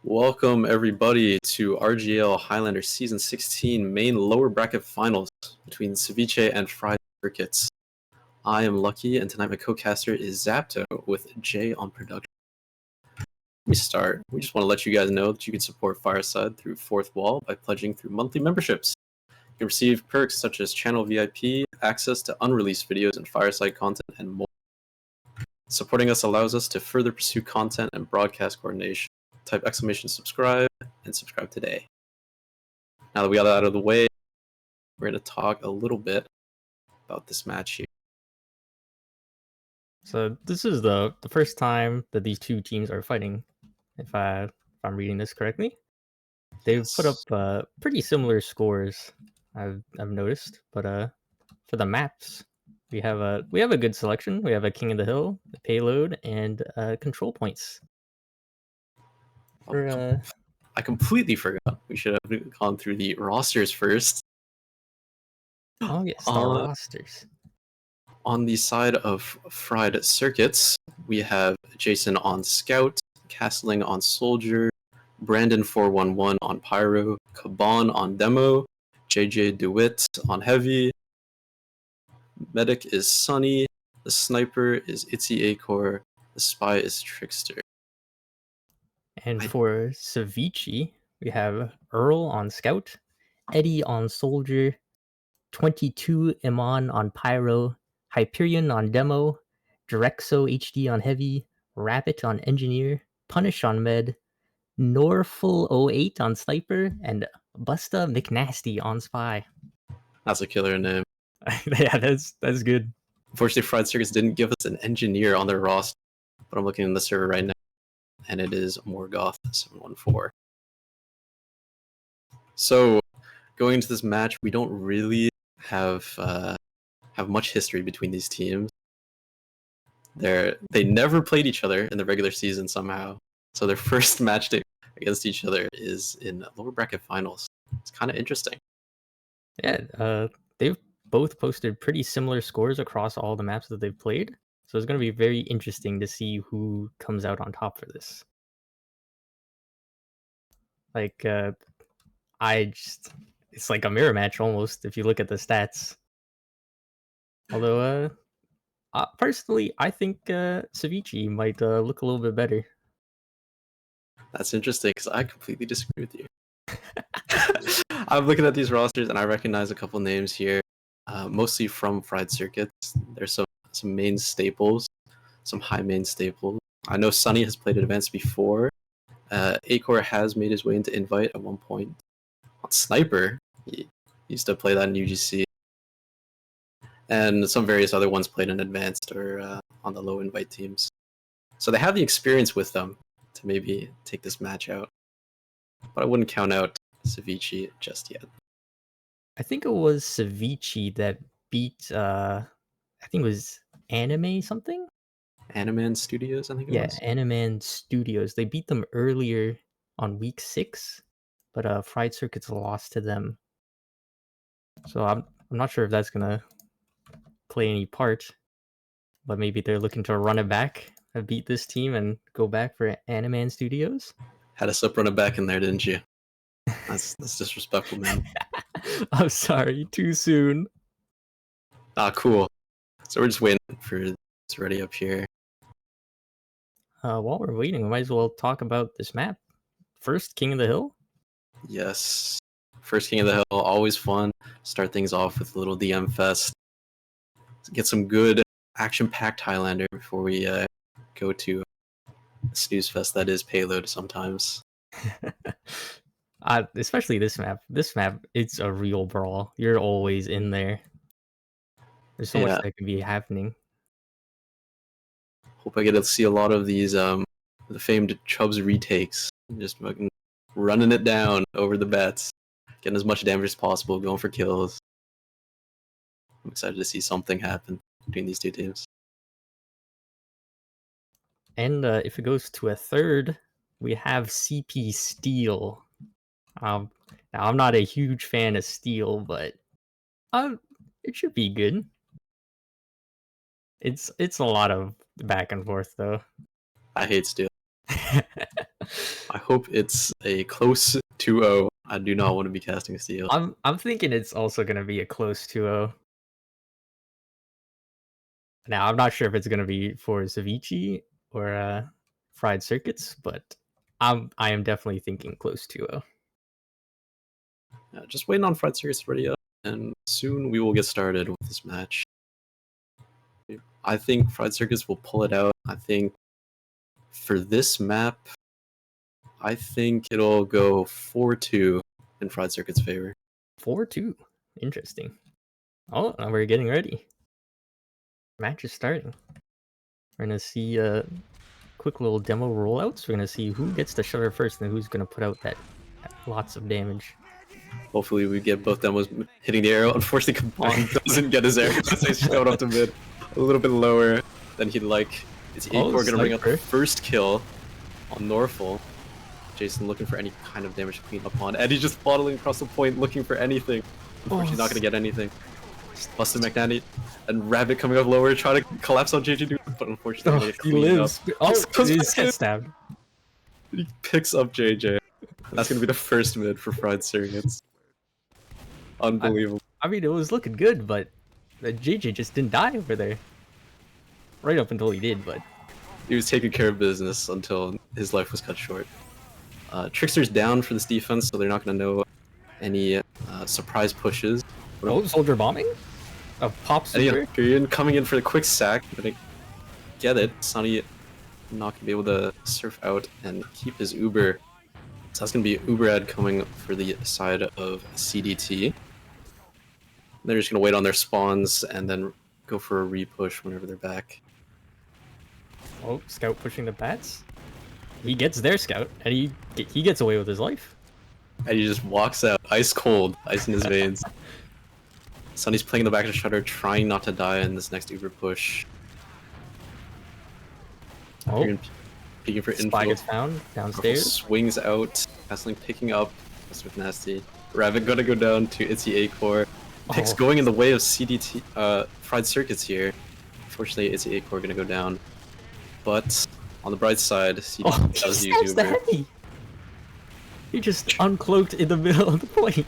Welcome everybody to RGL Highlander Season 16 main lower bracket finals between Ceviche and Fried Circuits. I am Lucki, and tonight my co-caster is Xapto with Jay on production. Let me start. We just want to let you guys know that you can support Fireside through Fourth Wall by pledging through monthly memberships. You can receive perks such as channel VIP, access to unreleased videos and Fireside content, and more. Supporting us allows us to further pursue content and broadcast coordination. Type !subscribe and subscribe today. Now that we got that out of the way, we're going to talk a little bit about this match here. So this is the first time that these two teams are fighting, if I'm reading this correctly. They've put up pretty similar scores, I've noticed, but for the maps, we have a good selection. We have a King of the Hill, the payload, and control points. I completely forgot. We should have gone through the rosters first. Oh yes, the rosters. On the side of Fried Circuits, we have Jason on Scout, Castling on Soldier, Brandon 411 on Pyro, Caban on Demo, JJ DeWitt on Heavy, Medic is Sunny, the Sniper is Itzy Acor, the Spy is Trickster. And for Ceviche, we have Earl on Scout, Eddie on Soldier, 22 Iman on Pyro, Hyperion on Demo, Drexo HD on Heavy, Rabbit on Engineer, Punish on Med, Norful08 on Sniper, and Busta McNasty on Spy. That's a killer name. Yeah, that's good. Unfortunately, Fried Circuits didn't give us an engineer on their roster, but I'm looking in the server right now, and it is Morgoth714. So, going into this match, we don't really have much history between these teams. They never played each other in the regular season somehow. So their first match against each other is in lower bracket finals. It's kind of interesting. Yeah, they've both posted pretty similar scores across all the maps that they've played. So it's going to be very interesting to see who comes out on top for this. Like, it's like a mirror match almost if you look at the stats. Although, personally, I think Ceviche might look a little bit better. That's interesting because I completely disagree with you. I'm looking at these rosters and I recognize a couple names here, mostly from Fried Circuits. There's some main staples, some high main staples. I know Sunny has played Advanced before. Acor has made his way into Invite at one point. On Sniper, he used to play that in UGC. And some various other ones played in Advanced or on the low Invite teams. So they have the experience with them to maybe take this match out. But I wouldn't count out Ceviche just yet. I think it was Ceviche that beat, I think it was Anime something? Animan Studios, I think it was. Yeah, Animan Studios. They beat them earlier on week 6, but Fried Circuits lost to them. So I'm not sure if that's gonna play any part, but maybe they're looking to run it back, beat this team, and go back for Animan Studios. Had us up running back in there, didn't you? That's disrespectful, man. I'm sorry, too soon. Ah, cool. So we're just waiting for it's ready up here. While we're waiting, we might as well talk about this map. First, King of the Hill? Yes. First King of the Hill, always fun. Start things off with a little DM Fest. Get some good action-packed Highlander before we go to snooze fest that is Payload sometimes. Especially this map. This map, it's a real brawl. You're always in there. There's so much that can be happening. Hope I get to see a lot of these the famed Chubbs retakes. Just fucking running it down over the bets. Getting as much damage as possible, going for kills. I'm excited to see something happen between these two teams. And if it goes to a third, we have CP Steel. Now, I'm not a huge fan of Steel, but it should be good. It's a lot of back and forth, though. I hate Steel. I hope it's a close 2-0. I do not want to be casting a steal. I'm thinking it's also gonna be a close 2-0. Now I'm not sure if it's gonna be for Ceviche or Fried Circuits, but I am definitely thinking close 2-0. Yeah, just waiting on Fried Circuits to ready up, and soon we will get started with this match. I think Fried Circuits will pull it out. I think for this map, I think it'll go 4-2 in Fried Circuits' favor. 4-2. Interesting. Oh, now we're getting ready. Match is starting. We're gonna see quick little demo rollouts. We're gonna see who gets the shutter first and who's gonna put out that lots of damage. Hopefully we get both demos hitting the arrow. Unfortunately, Kabong doesn't get his arrow, so he's showed up to mid a little bit lower than he'd like. It's Equor gonna bring up the first kill on Norful. Jason looking for any kind of damage to clean up on. Eddie just bottling across the point looking for anything. Unfortunately, not gonna get anything. Busted McNanny and Rabbit coming up lower, trying to collapse on JJ Duke, but unfortunately he lives. Up. Oh, he just gets stabbed. He picks up JJ. That's gonna be the first mid for Fried Circuits. Unbelievable. I mean, it was looking good, but JJ just didn't die over there. Right up until he did, but he was taking care of business until his life was cut short. Trickster's down for this defense, so they're not going to know any surprise pushes. Oh, soldier bombing? A pop super? Coming in for the quick sack. Gonna get it. Sunny not going to be able to surf out and keep his Uber. So that's going to be Uberad coming for the side of CDT. They're just going to wait on their spawns and then go for a re-push whenever they're back. Oh, Scout pushing the bats. He gets their Scout, and he gets away with his life. And he just walks out, ice cold, ice in his veins. Sunny's playing in the back of the shutter, trying not to die in this next Uber push. Oh, peeking for Spy info. gets found downstairs. Swings out, Castling picking up. That's with Nasty. Rabbit gonna go down to Itzy Acor. Picks going in the way of CDT, Fried Circuits here. Unfortunately, Itzy Acor gonna go down. But on the bright side, CDT does use Uber. The heavy. He just uncloaked in the middle of the point.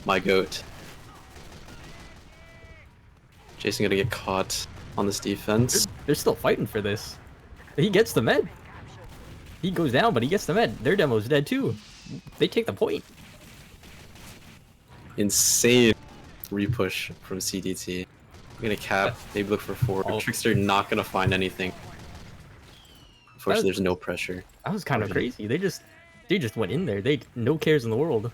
My goat. Jason gonna get caught on this defense. They're still fighting for this. He gets the med. He goes down, but he gets the med. Their demo's dead too. They take the point. Insane repush from CDT. I'm gonna cap, maybe look for 4. Oh. Trickster not gonna find anything. Unfortunately, there's no pressure. That was kind of crazy. They just went in there. They no cares in the world.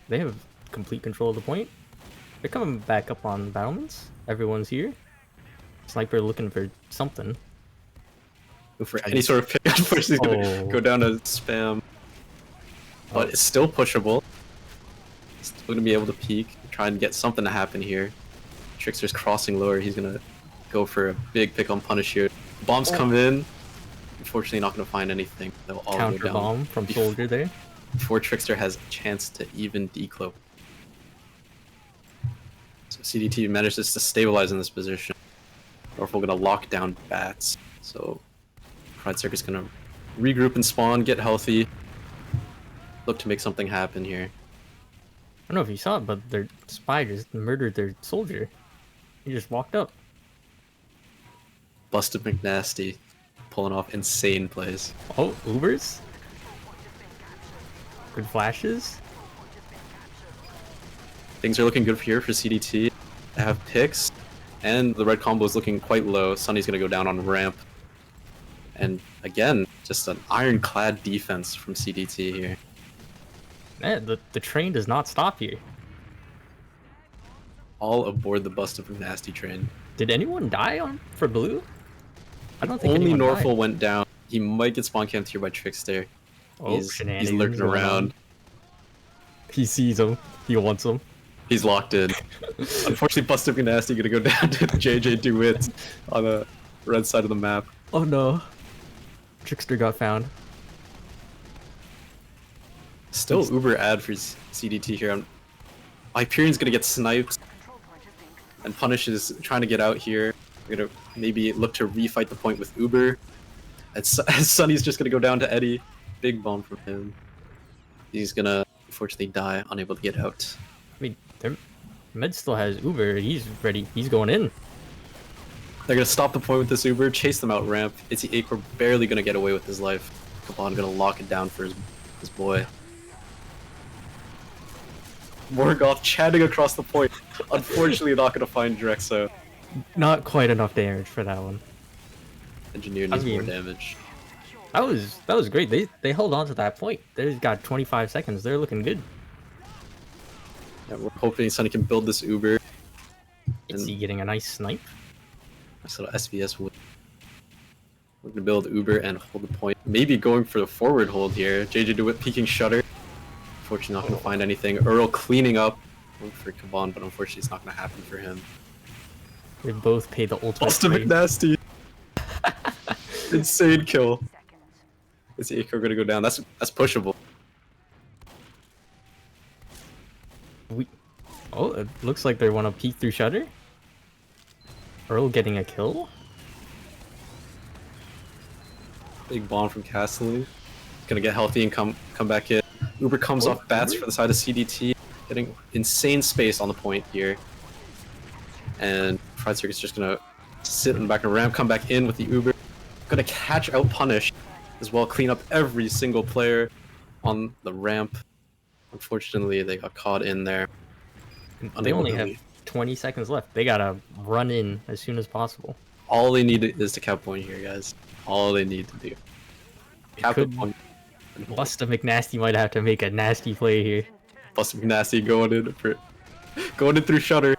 They have complete control of the point. They're coming back up on battlements. Everyone's here. Sniper looking for something. Look for any sort of pick. Unfortunately, gonna go down to spam. But it's still pushable. Still gonna be able to peek, try and get something to happen here. Trickster's crossing lower. He's gonna go for a big pick on punish here. Bombs come in. Unfortunately, not gonna find anything. They'll all counter go down bomb from Soldier there. Before Trickster has a chance to even decloak. So CDT manages to stabilize in this position. Norfolk gonna lock down bats. So Fried Circuit's gonna regroup and spawn, get healthy. Look to make something happen here. I don't know if you saw it, but their spy just murdered their soldier. He just walked up. Busted McNasty pulling off insane plays. Oh, Ubers? Good flashes. Things are looking good here for CDT. They have picks, and the red combo is looking quite low. Sunny's gonna go down on ramp. And again, just an ironclad defense from CDT here. Man, the train does not stop here. All aboard the Busted McNasty train. Did anyone die for blue? I don't think only anyone Norfolk died. went down. He might get spawn camped here by Trickster. Oh, he's lurking around. He sees him. He wants him. He's locked in. Unfortunately, Busted McNasty gonna go down to JJ DeWitt on the red side of the map. Oh no. Trickster got found. Still uber ad for CDT here. Hyperion's gonna get sniped. And Punish is trying to get out here. We're gonna maybe look to refight the point with Uber. Sunny's just gonna go down to Eddie. Big bomb from him. He's gonna unfortunately die, unable to get out. I mean, Med still has Uber. He's ready. He's going in. They're gonna stop the point with this Uber, chase them out ramp. It's the Acor barely gonna get away with his life. Kaban gonna lock it down for his boy. Morgoth chatting across the point. Unfortunately not gonna find Drexo. Not quite enough damage for that one. Engineer needs more damage. That was great. They held on to that point. They got 25 seconds. They're looking good. Yeah, we're hoping Sunny can build this Uber. Is he getting a nice snipe? Nice little SVS win. We're gonna build Uber and hold the point. Maybe going for the forward hold here. JJ DeWitt peeking shutter. Unfortunately not gonna find anything. Earl cleaning up for Kaban, but unfortunately it's not gonna happen for him. They both pay the ultimate. Austin McNasty. Insane kill. Is the Acor gonna go down? That's pushable. Oh, it looks like they want to peek through shutter. Earl getting a kill. Big bomb from Castelli. Gonna get healthy and come back in. Uber comes off bats for the side of CDT, getting insane space on the point here. And Fried Circuit's just gonna sit in the back of the ramp, come back in with the Uber. Gonna catch out punish as well, clean up every single player on the ramp. Unfortunately, they got caught in there. They only have 20 seconds left. They gotta run in as soon as possible. All they need is to cap point here, guys. All they need to do. Cap the point. Busta McNasty might have to make a nasty play here. Busta McNasty going in through shutter.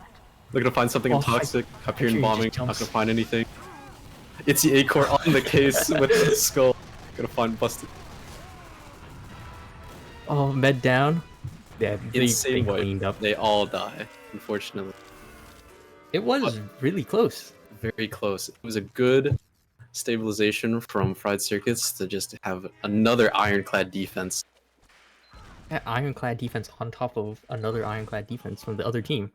Looking to find something in toxic. Hyperion bombing. Not gonna find anything. It's the Acor on the case with the skull. Gonna find Busta. Oh, Med down. Yeah, they cleaned up. They all die, unfortunately. It was really close. Very close. It was a good stabilization from Fried Circuits to just have another ironclad defense. That ironclad defense on top of another ironclad defense from the other team.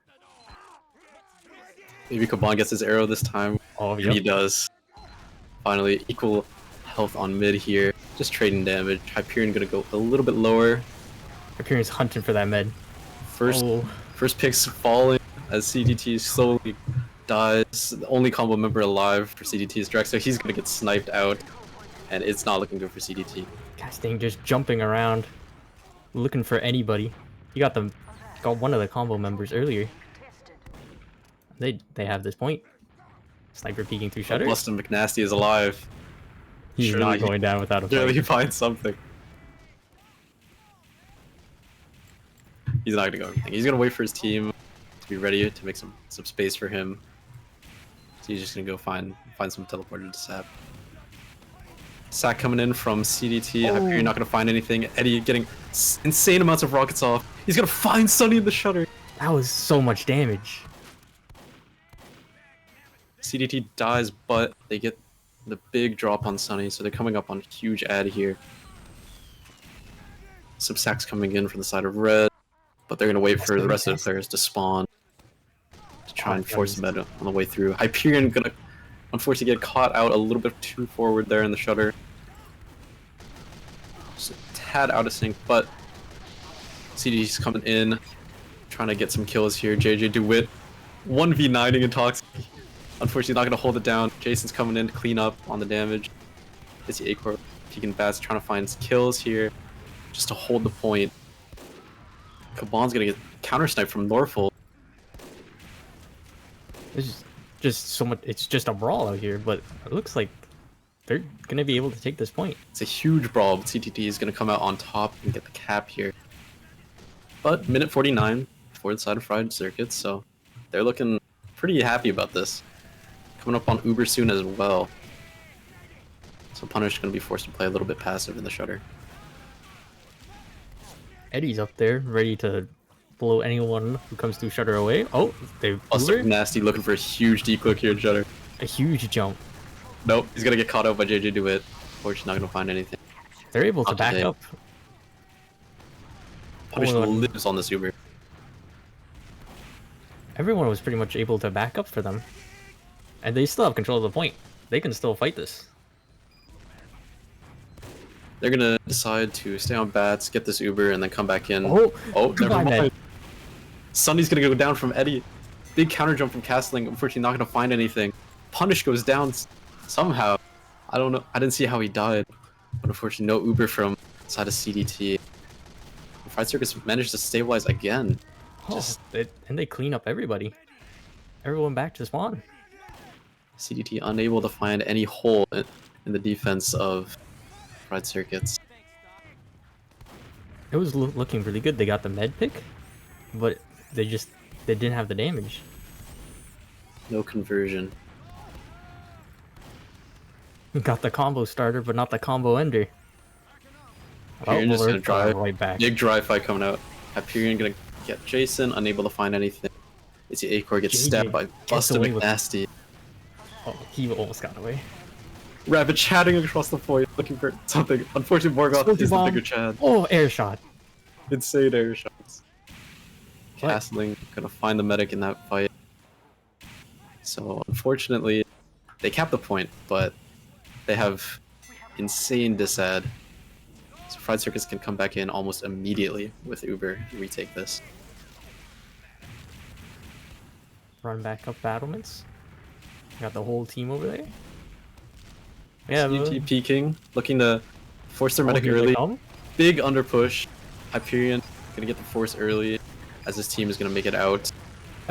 Maybe Kaban gets his arrow this time. Oh, yeah. He does. Finally, equal health on mid here. Just trading damage. Hyperion gonna go a little bit lower. Hyperion's hunting for that med. First picks falling as CDT slowly dies. The only combo member alive for CDT is Drexo. He's gonna get sniped out, and it's not looking good for CDT. Casting just jumping around, looking for anybody. He got one of the combo members earlier. They have this point. Sniper peeking through shutter. Busta McNasty is alive. He's surely not going down without a fight. Surely he finds something. He's not gonna go anything. He's gonna wait for his team to be ready to make some space for him. So he's just gonna go find some teleporter to sap. Sack coming in from CDT. Hyperion not gonna find anything. Eddie getting insane amounts of rockets off. He's gonna find Sunny in the shutter. That was so much damage. CDT dies, but they get the big drop on Sunny, so they're coming up on a huge ad here. Some sacks coming in from the side of red, but they're gonna wait for the rest of the players to spawn to try and force med on the way through. Hyperion gonna unfortunately get caught out a little bit too forward there in the shutter. Just a tad out of sync, but CDT's coming in, trying to get some kills here. JJ DeWitt 1v9ing in Toxic. Unfortunately not going to hold it down. Jason's coming in to clean up on the damage. It's the Acor peeking bats, trying to find kills here just to hold the point. Kaban's going to get counter sniped from Norfolk. It's just so much. It's just a brawl out here, but it looks like they're going to be able to take this point. It's a huge brawl, but CTT is going to come out on top and get the cap here. But minute 49 for the side of Fried Circuits, so they're looking pretty happy about this. Coming up on Uber soon as well. So Punish is going to be forced to play a little bit passive in the shutter. Eddie's up there, ready to blow anyone who comes through shutter away. Oh, they've Nasty looking for a huge declick here in shutter. A huge jump. Nope, he's going to get caught out by JJ DeWitt. Fortunately, not going to find anything. They're able to back up. Punish lives on this Uber. Everyone was pretty much able to back up for them. And they still have control of the point. They can still fight this. They're gonna decide to stay on bats, get this Uber, and then come back in. Oh, Never mind. Med. Sunny's gonna go down from Eddie. Big counter jump from Castling. Unfortunately, not gonna find anything. Punish goes down somehow. I don't know. I didn't see how he died. But unfortunately, no Uber from side of CDT. Fried Circus managed to stabilize again. And they clean up everybody. Everyone back to spawn. CDT unable to find any hole in the defense of Fried Circuits. It was looking really good. They got the med pick, but they didn't have the damage. No conversion. Got the combo starter, but not the combo ender. Hyperion just gonna drive. Right back. Big drive fight coming out. Hyperion gonna get Jason, unable to find anything. It's the Acorn gets stabbed by Busta McNasty. Oh, he almost got away. Rabbit chatting across the point, looking for something. Unfortunately, Morgoth is the bigger Chad. Oh, air shot. Insane air shots. Castling gonna find the medic in that fight. So unfortunately, they cap the point, but they have insane disad. So Fried Circus can come back in almost immediately with Uber and retake this. Run back up battlements. Got the whole team over there. Yeah, CDT peeking, looking to force their medic early. Big under push. Hyperion gonna get the force early, as this team is gonna make it out,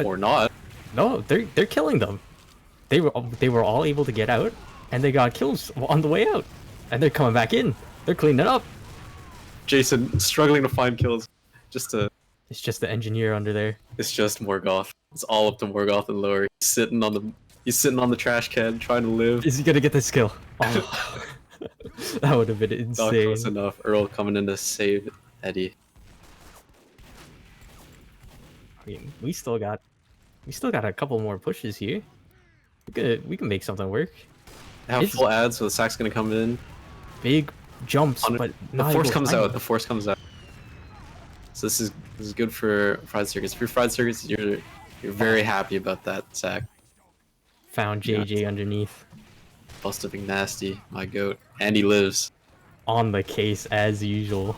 or not. No, they're killing them. They were all able to get out, and they got kills on the way out, and they're coming back in. They're cleaning up. Jason struggling to find kills, It's just the engineer under there. It's just Morgoth. It's all up to Morgoth and lower. He's sitting on the trash can trying to live. Is he gonna get this kill? Oh. That would have been insane. Not close enough. Earl coming in to save Eddie. I mean, we still got a couple more pushes here. We can make something work. They have full ads, so the sack's gonna come in. Big jumps, but the force comes out. The force comes out. So this is good for Fried Circus. If you're Fried Circus, you're very happy about that sack. Found JJ underneath. Busta McNasty, my goat, and he lives. On the case as usual.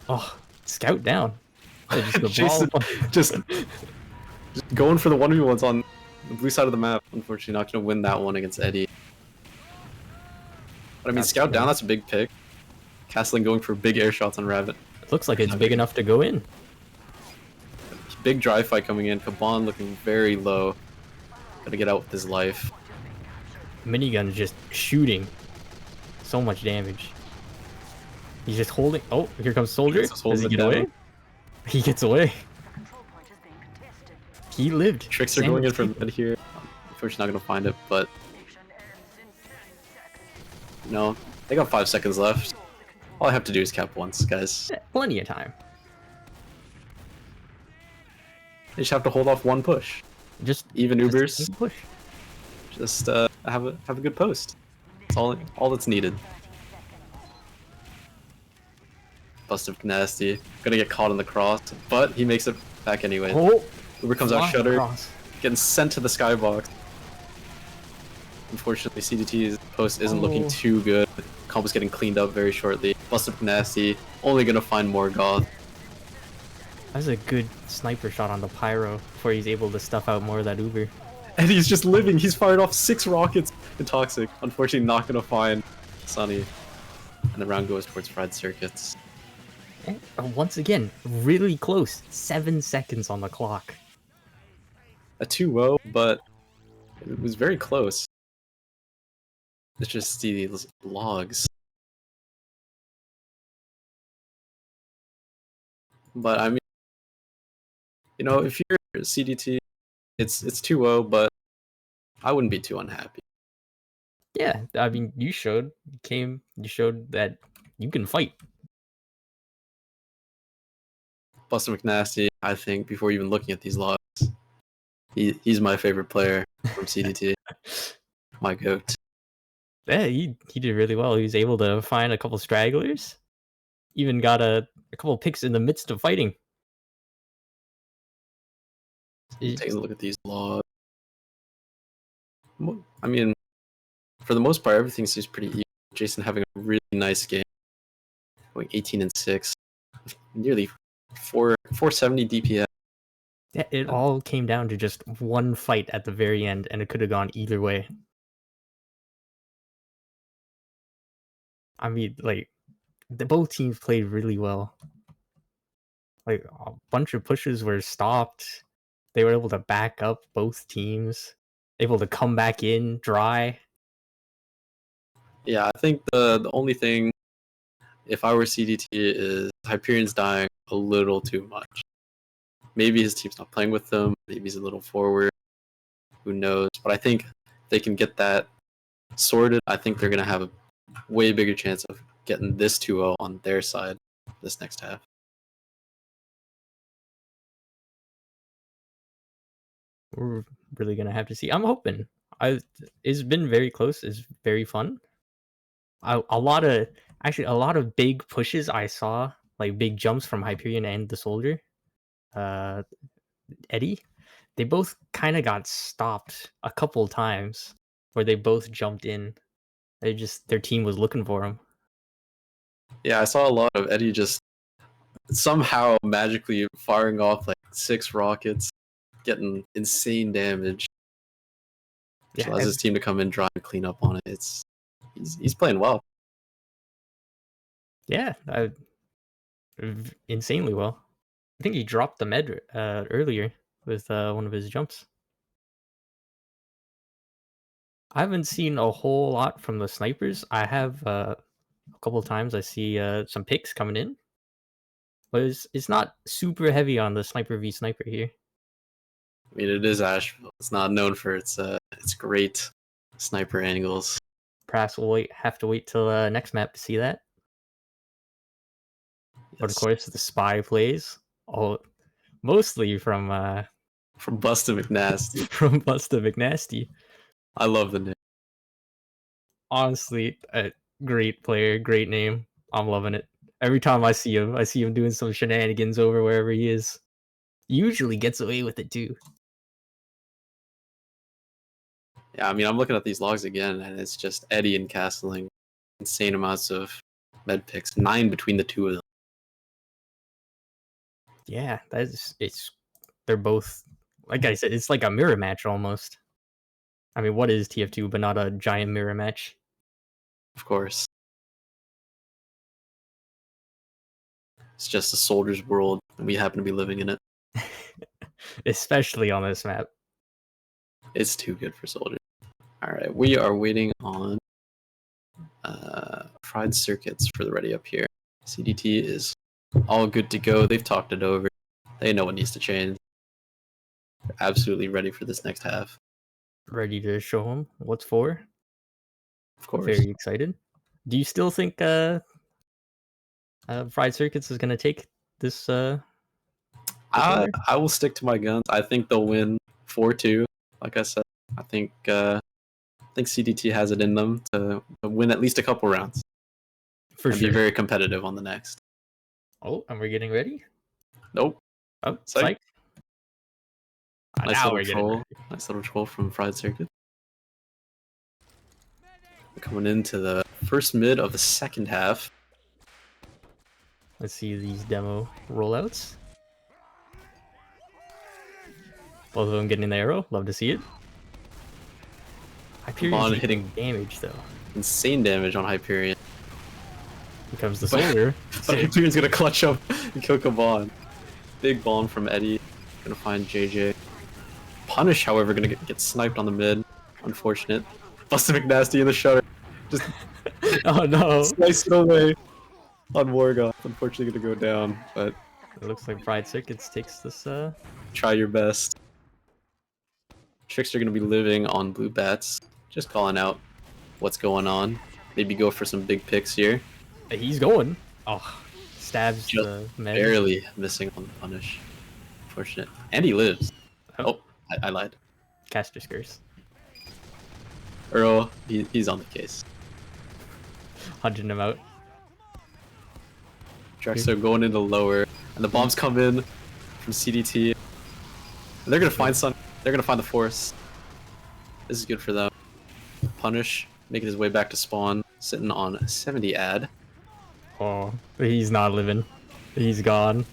Oh, scout down. Jason, just going for the 1v1s on the blue side of the map. Unfortunately, not going to win that one against Eddie. But I mean, scout down, that's a big pick. Castling going for big air shots on Rabbit. It looks like it's big enough to go in. Big drive fight coming in. Kaban looking very low. Gonna get out with his life. Minigun just shooting. So much damage. He's just holding. Oh, here comes Soldier. Does he get away? He gets away. He lived. Tricks are going in from mid here. Unfortunately, not gonna find it, but no, they got 5 seconds left. All I have to do is cap once, guys. Plenty of time. They just have to hold off one push. Just even Ubers. Just push. Just have a good post. That's all that's needed. Busta McNasty gonna get caught in the cross, but he makes it back anyway. Oh, Uber comes out Shutter, getting sent to the skybox. Unfortunately, CDT's post isn't looking too good. Combo's getting cleaned up very shortly. Busta McNasty only gonna find more Goth. That's a good sniper shot on the Pyro before he's able to stuff out more of that Uber. And he's just living. He's fired off 6 rockets in Toxic. Unfortunately, not gonna find Sunny. And the round goes towards Fried Circuits. And once again, really close. 7 seconds on the clock. A 2-0, but it was very close. Let's just see these logs. But I mean, you know, if you're CDT, it's 2-0, but I wouldn't be too unhappy. Yeah, I mean, you showed that you can fight. Busta McNasty, I think, before even looking at these logs, he's my favorite player from CDT. My goat. Yeah, he did really well. He was able to find a couple stragglers. Even got a couple picks in the midst of fighting. Taking a look at these logs. I mean, for the most part, everything seems pretty even. Jason having a really nice game, going 18-6, nearly 470 DPS. Yeah, it all came down to just one fight at the very end, and it could have gone either way. I mean, like, both teams played really well. Like, a bunch of pushes were stopped. They were able to back up both teams, able to come back in dry. Yeah, I think the only thing, if I were CDT, is Hyperion's dying a little too much. Maybe his team's not playing with them. Maybe he's a little forward. Who knows? But I think they can get that sorted. I think they're going to have a way bigger chance of getting this 2-0 on their side this next half. We're really gonna have to see. I'm hoping. It's been very close. It's very fun. A lot of big pushes I saw, like big jumps from Hyperion and the Soldier, Eddie. They both kind of got stopped a couple times where they both jumped in. Their team was looking for them. Yeah, I saw a lot of Eddie just somehow magically firing off like 6 rockets, getting insane damage. Yeah, allows his team to come in, dry, and clean up on it. He's playing well. Yeah, insanely well. I think he dropped the med earlier with one of his jumps. I haven't seen a whole lot from the snipers. I have a couple of times I see some picks coming in, but it's not super heavy on the sniper v sniper here. I mean, it is Asheville. It's not known for its great sniper angles. Perhaps we'll have to wait till next map to see that. Yes. But of course, the spy plays mostly from Busta McNasty. From Busta McNasty. I love the name. Honestly, a great player, great name. I'm loving it. Every time I see him doing some shenanigans over wherever he is. Usually gets away with it too. Yeah, I mean, I'm looking at these logs again, and it's just Eddie and Castling. Insane amounts of med picks. 9 between the two of them. Yeah, they're both, like I said, it's like a mirror match almost. I mean, what is TF2 but not a giant mirror match? Of course. It's just a soldier's world, and we happen to be living in it. Especially on this map. It's too good for soldiers. Alright, we are waiting on fried circuits for the ready up here. CDT is all good to go. They've talked it over. They know what needs to change. They're absolutely ready for this next half. Ready to show them what's for? Of course. Very excited. Do you still think Fried Circuits is going to take this? I will stick to my guns. I think they'll win 4-2. Like I said, I think CDT has it in them to win at least a couple rounds. For sure. Be very competitive on the next. Oh, and we're getting ready? Nope. Oh, psych. Nice little troll. Nice little troll from Fried Circuit. We're coming into the first mid of the second half. Let's see these demo rollouts. Both of them getting the arrow. Love to see it. Hyperion's hitting damage though. Insane damage on Hyperion. Here comes the soldier. But Hyperion's gonna clutch up and kill Kaban. Big bomb from Eddie. Gonna find JJ. Punish, however, gonna get sniped on the mid. Unfortunate. Busta McNasty in the shutter. Just oh no. Slice it away on Morgoth. Unfortunately gonna go down, but it looks like Fried Circuits takes this try your best. Trickster gonna be living on blue bats. Just calling out what's going on. Maybe go for some big picks here. He's going. Oh, stabs just the med. Barely missing on the punish. Unfortunate. And he lives. Oh, I lied. Caster's curse. Earl, he's on the case. Hunting him out. Trickster going into lower, and the bombs come in from CDT. And they're gonna find some. They're gonna find the force. This is good for them. Punish making his way back to spawn. sitting on 70 ad. Oh, he's not living. He's gone.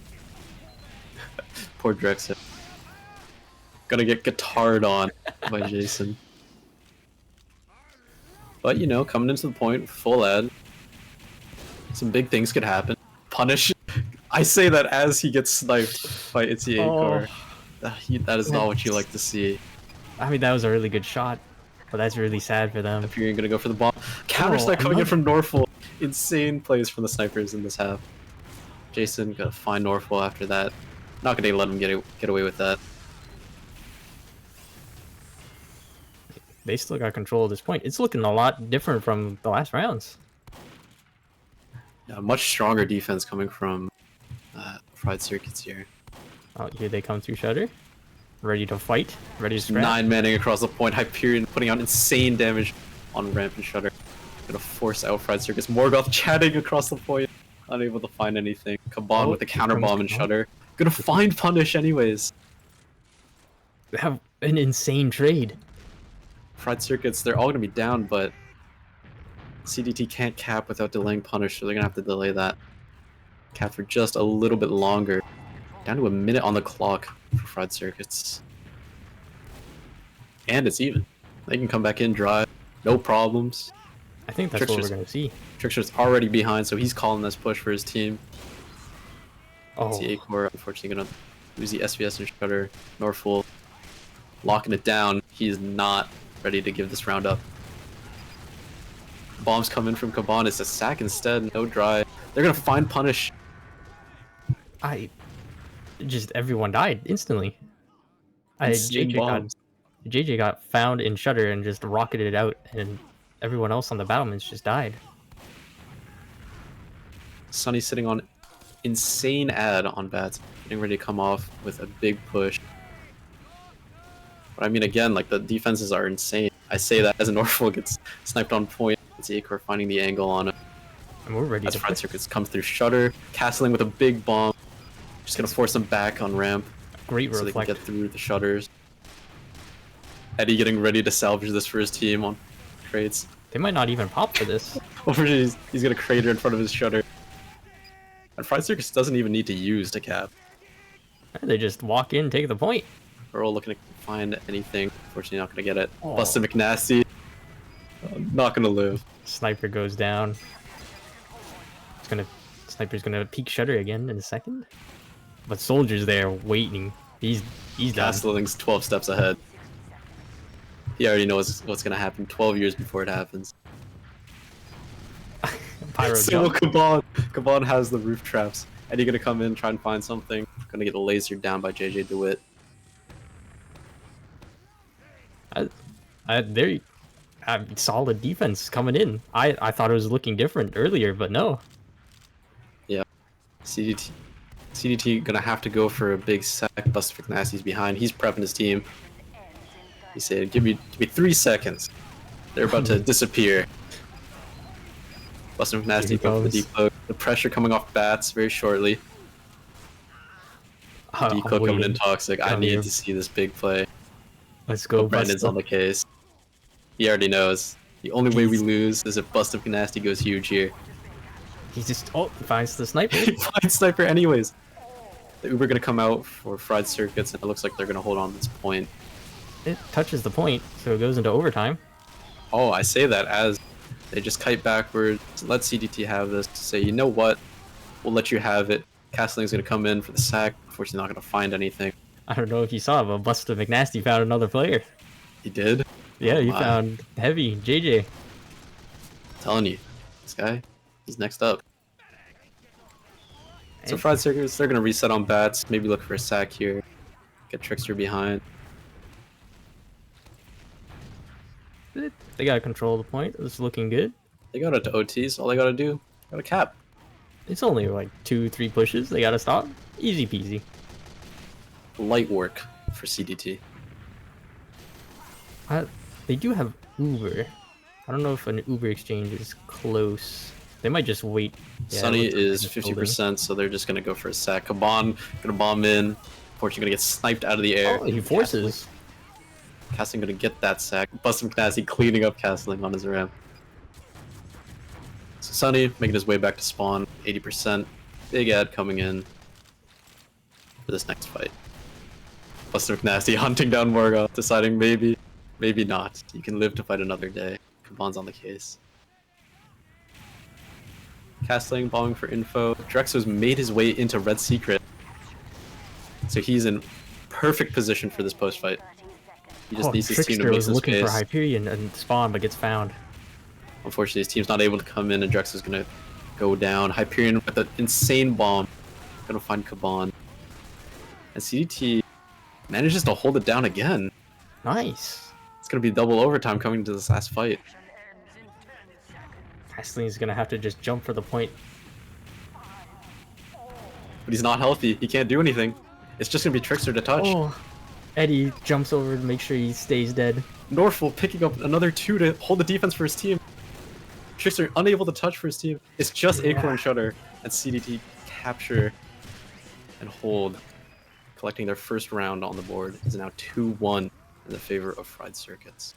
Poor Drexel. Gonna get guitared on by Jason. But, you know, coming into the point, full ad. Some big things could happen. Punish. I say that as he gets sniped by Itzy Acor. That is not what you like to see. I mean, that was a really good shot, but that's really sad for them. If you're gonna go for the bomb. Counter snipe coming in from Norfolk. Insane plays from the snipers in this half. Jason gotta find Norfolk after that. Not gonna let him get away with that. They still got control at this point. It's looking a lot different from the last rounds. Yeah, much stronger defense coming from Fried Circuits here. Oh, here they come through Shutter. Ready to fight. Ready to scrap. 9-manning across the point. Hyperion putting on insane damage on Ramp and Shutter. Gonna force out Fried Circuits. Morgoth chatting across the point. Unable to find anything. Kaban with the counter bomb and Shutter. Gonna find Punish anyways. They have an insane trade. Fried Circuits, they're all gonna be down, but CDT can't cap without delaying Punish, so they're gonna have to delay that. Cap for just a little bit longer. Down to a minute on the clock for Fried Circuits. And it's even. They can come back in dry, no problems. I think that's what we're gonna see. Trickster's already behind, so he's calling this push for his team. Oh. The Acor, unfortunately, gonna lose the SVS and Shutter. Norfolk locking it down. He is not ready to give this round up. Bombs come in from Kaban. It's a sack instead. No dry. They're gonna find Punish. Everyone died instantly. JJ got found in Shutter and just rocketed it out, and everyone else on the battlements just died. Sunny sitting on insane ad on bats, getting ready to come off with a big push. But I mean, again, like, the defenses are insane. I say that as a Norfolk gets sniped on point. It's Acor finding the angle on it. And we're ready as to Fried Circuits comes through Shutter, castling with a big bomb. Just gonna force them back on ramp. Great so reflect. they can get through the shutters. Eddie getting ready to salvage this for his team on crates. They might not even pop for this. He's gonna crater in front of his shutter. And Fried Circus doesn't even need to use to cap. They just walk in, take the point. We're all looking to find anything. Unfortunately, not gonna get it. Oh. Busted McNasty. Not gonna live. Sniper goes down. Sniper's gonna peek Shutter again in a second. But Soldier's there waiting. He's done. Castling's 12 steps ahead. He already knows what's gonna happen 12 years before it happens. Pyro so jump. Kaban has the roof traps. Eddie gonna come in, try and find something. Gonna get lasered down by JJ DeWitt. There, solid defense coming in. I thought it was looking different earlier, but no. Yeah, CDT gonna have to go for a big sack. Buster McNasty's behind. He's prepping his team. He said, "Give me 3 seconds. They're about to disappear." Buster McNasty going for the deep poke. The pressure coming off bats very shortly. Deep poke coming in toxic. I need to see this big play. Let's go. Brandon's on the case. He already knows. The only way we lose is if Buster McNasty goes huge here. He just finds the sniper. He finds sniper anyways. The Uber gonna come out for Fried Circuits, and it looks like they're gonna hold on to this point. It touches the point, so it goes into overtime. Oh, I say that as they just kite backwards, let CDT have this, to say, you know what, we'll let you have it. Castling's gonna come in for the sack. Unfortunately, not gonna find anything. I don't know if you saw, but Buster McNasty found another player. He did? Yeah, he found Heavy, JJ. I'm telling you, this guy, he's next up. So Fried Circuits, they're gonna reset on bats, maybe look for a sack here. Get Trickster behind. They got control of the point. It's looking good. They got it to OTs. All they gotta do, got a cap. It's only like 2-3 pushes. They gotta stop. Easy peasy. Light work for CDT. They do have Uber. I don't know if an Uber exchange is close. They might just wait. Yeah, Sunny is 50%, so they're just gonna go for a sack. Kaban gonna bomb in. Unfortunately, gonna get sniped out of the air. Oh, he forces. Castling gonna get that sack. Buster McNasty cleaning up Castling on his ramp. Sunny making his way back to spawn, 80%. Big ad coming in for this next fight. Buster McNasty hunting down Morgoth, deciding maybe not. You can live to fight another day. Kabon's on the case. Castling, bombing for info. Drexo's made his way into Red Secret. So he's in perfect position for this post fight. He just needs his team to make was some looking space. for Hyperion and spawn, but gets found. Unfortunately, his team's not able to come in, and Drexo's gonna go down. Hyperion with an insane bomb. Gonna find Kabon. And CDT manages to hold it down again. Nice. It's gonna be double overtime coming to this last fight. Castling's gonna have to just jump for the point. But he's not healthy. He can't do anything. It's just gonna be Trickster to touch. Oh, Eddie jumps over to make sure he stays dead. Norfolk picking up another 2 to hold the defense for his team. Trickster unable to touch for his team. It's just Acorn Shudder and CDT capture and hold, collecting their first round on the board. Is now 2-1 in the favor of Fried Circuits.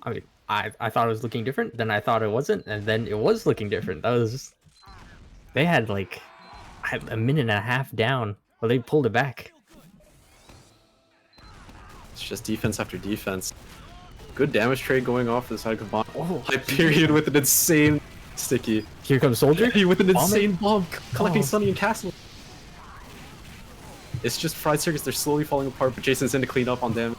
I mean, I thought it was looking different, then I thought it wasn't, and then it was looking different. That was... They had like a minute and a half down, but they pulled it back. It's just defense after defense. Good damage trade going off for the side of Kabon. Oh, Hyperion with an insane sticky. Here comes Soldier. He with an Bomb insane it. bomb, collecting Oh. Sunny and Castle. It's just Fried Circuits, they're slowly falling apart, but Jason's in to clean up on them.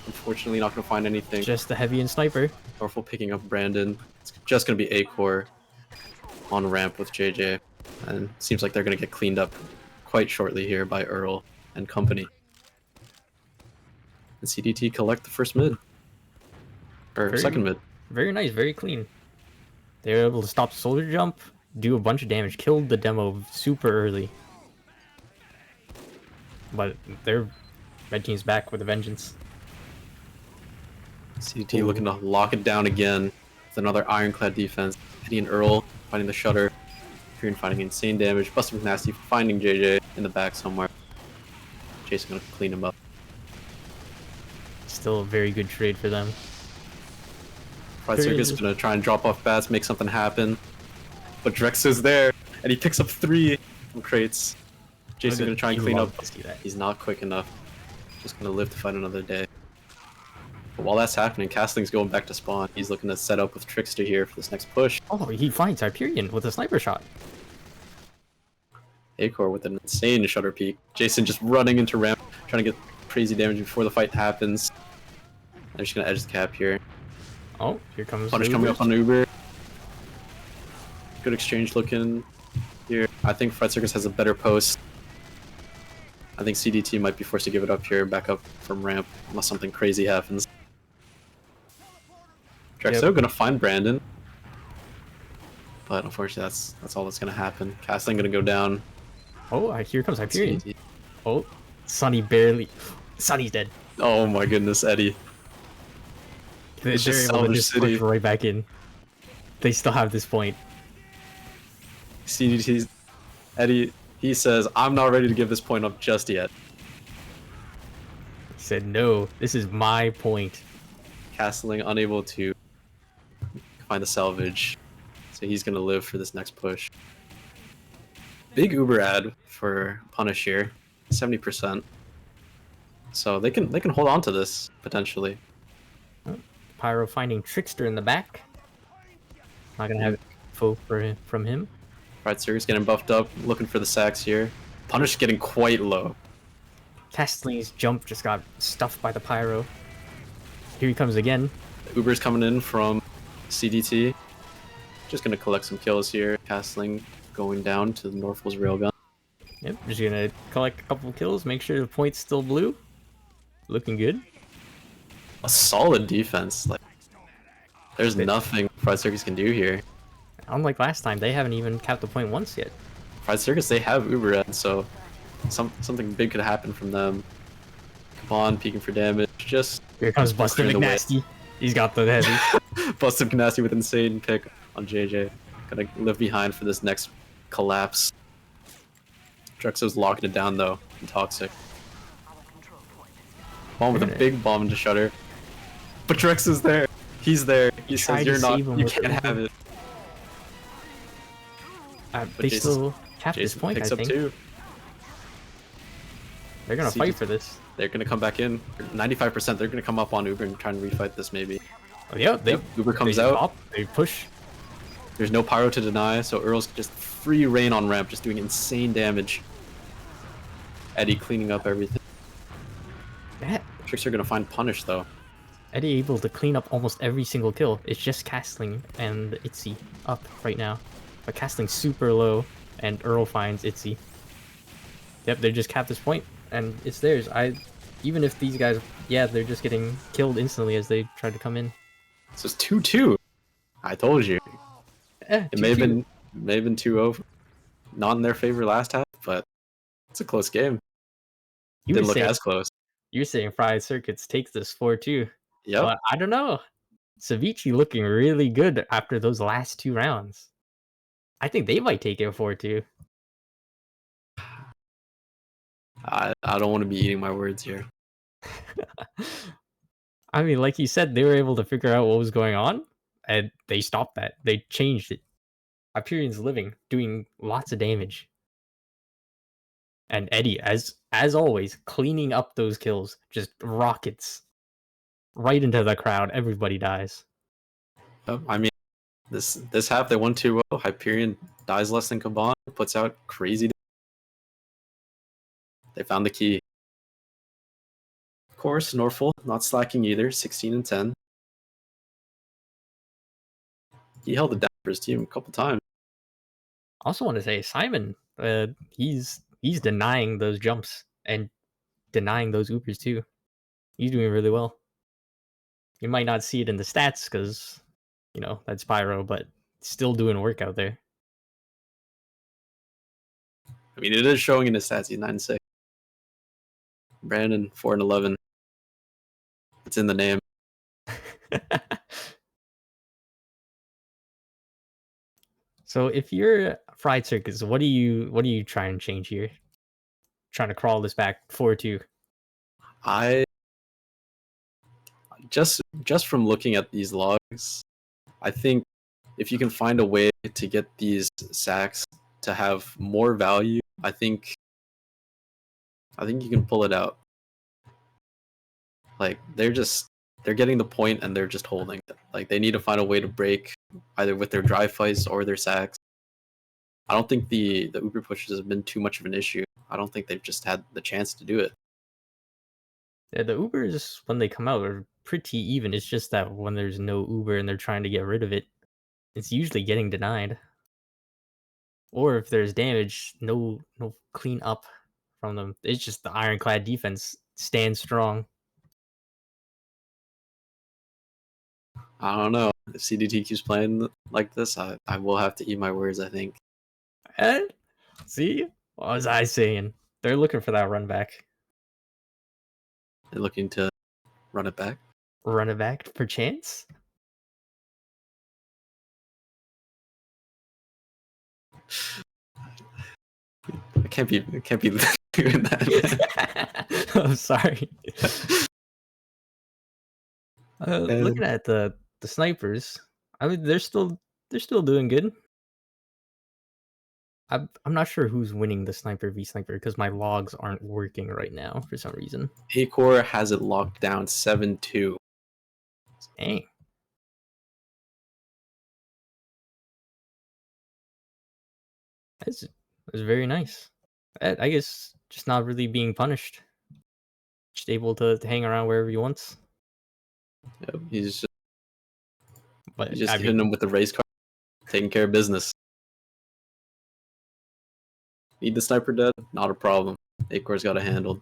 Unfortunately, not going to find anything. Just the heavy and sniper. Powerful picking up Brandon. It's just going to be A-Core on ramp with JJ. And seems like they're going to get cleaned up quite shortly here by Earl and company. And CDT collect the first mid. Or second mid. Very nice, very clean. They were able to stop the Soldier jump, do a bunch of damage, killed the demo super early. But their red team's back with a vengeance. CDT looking to lock it down again with another ironclad defense. Eddie and Earl finding the shutter. Hyperion finding insane damage. Buster McNasty finding JJ in the back somewhere. Jason gonna clean him up. Still a very good trade for them. Fried Circus is gonna try and drop off bats, make something happen. But Drex is there, and he picks up 3 from crates. Jason gonna try and clean up. He's not quick enough. Just gonna live to fight another day. But while that's happening, Castling's going back to spawn. He's looking to set up with Trickster here for this next push. Oh, he finds Hyperion with a sniper shot. Acor with an insane shutter peek. Jason just running into ramp, trying to get crazy damage before the fight happens. They're just gonna edge the cap here. Oh, here comes Punish coming up on Uber. Good exchange looking here. I think Fried Circus has a better post. I think CDT might be forced to give it up here, back up from ramp, unless something crazy happens. Drexo gonna find Brandon. But unfortunately that's all that's gonna happen. Castling gonna go down. Oh, here comes Hyperion. Oh, Sunny barely... Sunny's dead. Oh my goodness, Eddie. They're able to just push right back in. They still have this point. CDT's Eddie, he says, I'm not ready to give this point up just yet. He said, no, this is my point. Castling unable to find the salvage. So he's gonna live for this next push. Big Uber ad for Punish here. 70%. So they can hold on to this potentially. Pyro finding Trickster in the back. Not gonna have info from him. Fried Circus getting buffed up, looking for the sacks here. Punish getting quite low. Castling's jump just got stuffed by the Pyro. Here he comes again. Uber's coming in from CDT. Just gonna collect some kills here. Castling going down to the Norfolk's railgun. Yep, just gonna collect a couple kills, make sure the point's still blue. Looking good. A solid defense. Like, there's nothing Fried Circus can do here. Unlike last time, they haven't even capped the point once yet. Fried Circus, they have Uber Ed, so something big could happen from them. Kabon peeking for damage. Just here comes Buster McNasty. He's got the heavy. Buster McNasty with insane pick on JJ. Gonna live behind for this next collapse. Drexo's locking it down though. And Toxic. Bomb with a big bomb into Shutter. But Drex is there. He's there. He says you're not. You can't have it. But They still cap this Jason point, picks I up think. 2. They're gonna fight for this. They're gonna come back in. 95%. They're gonna come up on Uber and try and refight this maybe. Oh, yeah, Uber comes they out. Pop, they push. There's no pyro to deny, so Earl's just free reign on ramp, just doing insane damage. Eddie cleaning up everything. Yeah. Tricks are gonna find punish though. Eddie able to clean up almost every single kill. It's just Castling and Itzy up right now. But Castling's super low, and Earl finds Itzy. Yep, they just capped this point, and it's theirs. Even if these guys, yeah, they're just getting killed instantly as they try to come in. So it's 2-2. I told you. It may have been 2-0. Not in their favor last half, but it's a close game. Didn't look as close. You're saying Fried Circuits takes this 4-2. Yep. But I don't know. Ceviche looking really good after those last 2 rounds. I think they might take it 4-2. I don't want to be eating my words here. I mean, like you said, they were able to figure out what was going on, and they stopped that. They changed it. Hyperion's living, doing lots of damage. And Eddie, as always, cleaning up those kills. Just rockets. Right into the crowd. Everybody dies. I mean, this half they won 2-0. Hyperion dies less than Kaban, puts out crazy. They found the key. Of course, Norfolk not slacking either, 16-10. He held it down for his team a couple times. I also want to say Simon, he's denying those jumps and denying those Ubers too. He's doing really well. You might not see it in the stats because, you know, that's Pyro, but still doing work out there. I mean, it is showing in his stats. He's 9-6. Brandon 4-11. It's in the name. So if you're Fried Circus, what do you try and change here? Trying to crawl this back 4-2. I just from looking at these logs, I think if you can find a way to get these sacks to have more value, I think you can pull it out. Like they're getting the point and they're just holding it. Like they need to find a way to break either with their dry fights or their sacks. I don't think the Uber pushes have been too much of an issue. I don't think they've just had the chance to do it. Yeah, the Ubers when they come out are pretty even. It's just that when there's no Uber and they're trying to get rid of it, it's usually getting denied. Or if there's damage, no clean up from them. It's just the ironclad defense stands strong. I don't know. If CDT keeps playing like this, I will have to eat my words, I think. And see, what was I saying? They're looking for that run back. They're looking to run it back. Run it back per chance? I can't be doing that. I'm sorry. Looking at the snipers, I mean they're still doing good. I'm not sure who's winning the sniper v sniper because my logs aren't working right now for some reason. Acor has it locked down 7-2. Dang. That's very nice. I guess just not really being punished. Just able to hang around wherever he wants. Yep, he's just I hitting him with the race car, taking care of business. Need the sniper dead? Not a problem. Acor's got it handled.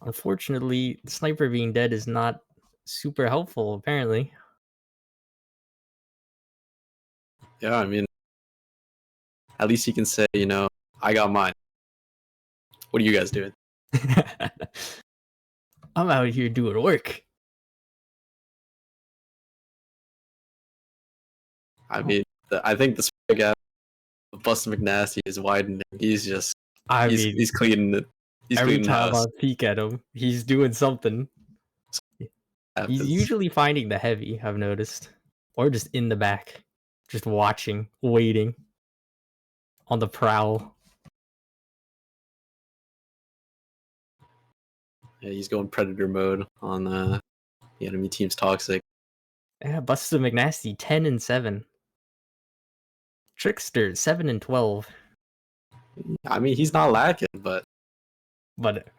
Unfortunately, the sniper being dead is not super helpful, apparently. Yeah, I mean, at least he can say, you know, I got mine. What are you guys doing? I'm out here doing work. I mean, I think the spread gap of Bustin' McNasty is widening. He's just, he's cleaning it. He's every cleaning time house. I peek at him, he's doing something. He's usually finding the heavy, I've noticed. Or just in the back. Just watching, waiting. on the prowl. Yeah, he's going predator mode on the enemy team's toxic. Yeah, Busta McNasty 10 and 7. Trickster 7 and 12. I mean, he's not lacking, but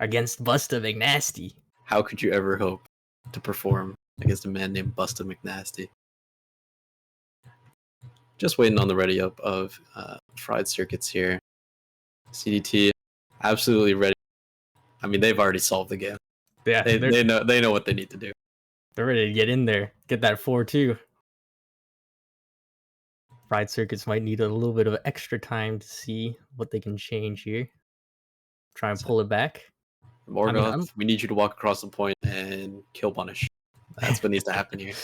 against Busta McNasty, how could you ever hope to perform against a man named Busta McNasty? Just waiting on the ready up of fried circuits here. CDT absolutely ready. I mean, they've already solved the game. Yeah, they know what they need to do. They're ready to get in there, get that 4-2. Fried circuits might need a little bit of extra time to see what they can change here. Try and pull it back. Morgoth, we need you to walk across the point and kill punish. That's what needs to happen here.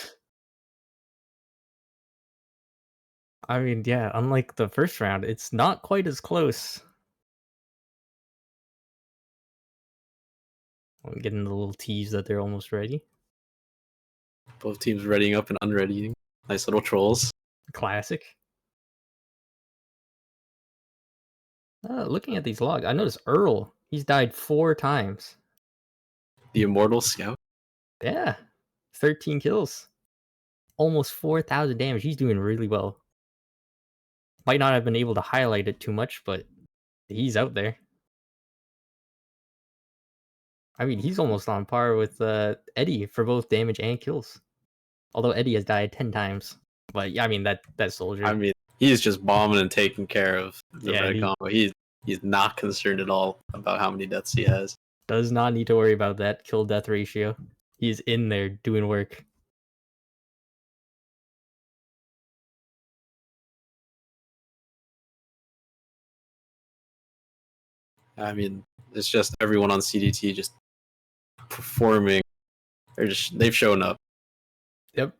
I mean, yeah, unlike the first round, it's not quite as close. I'm getting the little tease that they're almost ready. Both teams readying up and unreadying. Nice little trolls. Classic. Looking at these logs, I noticed Earl, he's died 4 times. The Immortal Scout? Yeah. 13 kills. Almost 4,000 damage. He's doing really well. Might not have been able to highlight it too much, but he's out there. I mean, he's almost on par with Eddie for both damage and kills. Although Eddie has died 10 times. But yeah, I mean, that soldier. I mean, he's just bombing and taking care of the red combo. He's not concerned at all about how many deaths he has. Does not need to worry about that kill-death ratio. He's in there doing work. I mean, it's just everyone on CDT just performing. They've shown up. Yep.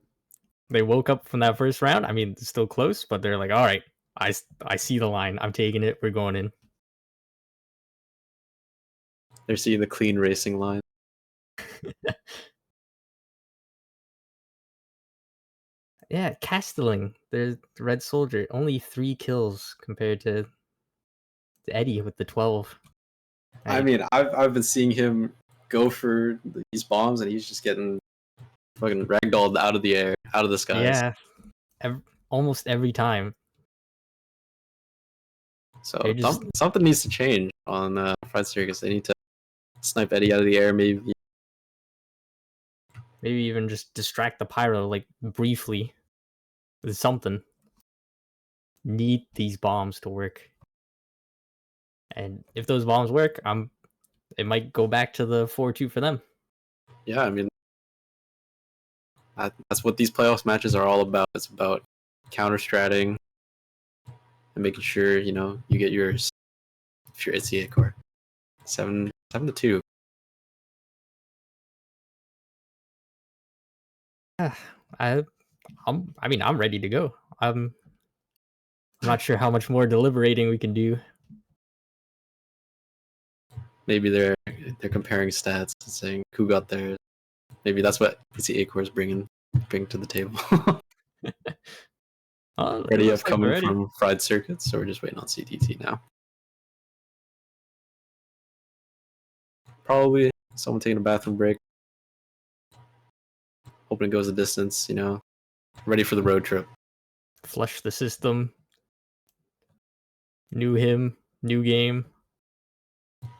They woke up from that first round. I mean, it's still close, but they're like, all right, I see the line. I'm taking it. We're going in. They're seeing the clean racing line. Yeah, Castelling, the red soldier, only 3 kills compared to Eddie with the 12. I mean, I've been seeing him go for these bombs, and he's just getting fucking ragdolled out of the air, out of the skies. Yeah, almost every time. So something needs to change on Fried Circus. They need to snipe Eddie out of the air, maybe. Maybe even just distract the pyro, like, briefly. With something. Need these bombs to work. And if those bombs work, it might go back to the 4-2 for them. Yeah, I mean, that's what these playoffs matches are all about. It's about counter-stratting and making sure, you get yours if you're ITZY core. 7-2. I'm ready to go. I'm not sure how much more deliberating we can do. Maybe they're comparing stats and saying who got theirs. Maybe that's what ITZY core is bringing to the table. Ready up coming from Fried Circuits, so we're just waiting on CTT now. Probably someone taking a bathroom break. Hoping it goes the distance, ready for the road trip. Flush the system. New him, new game.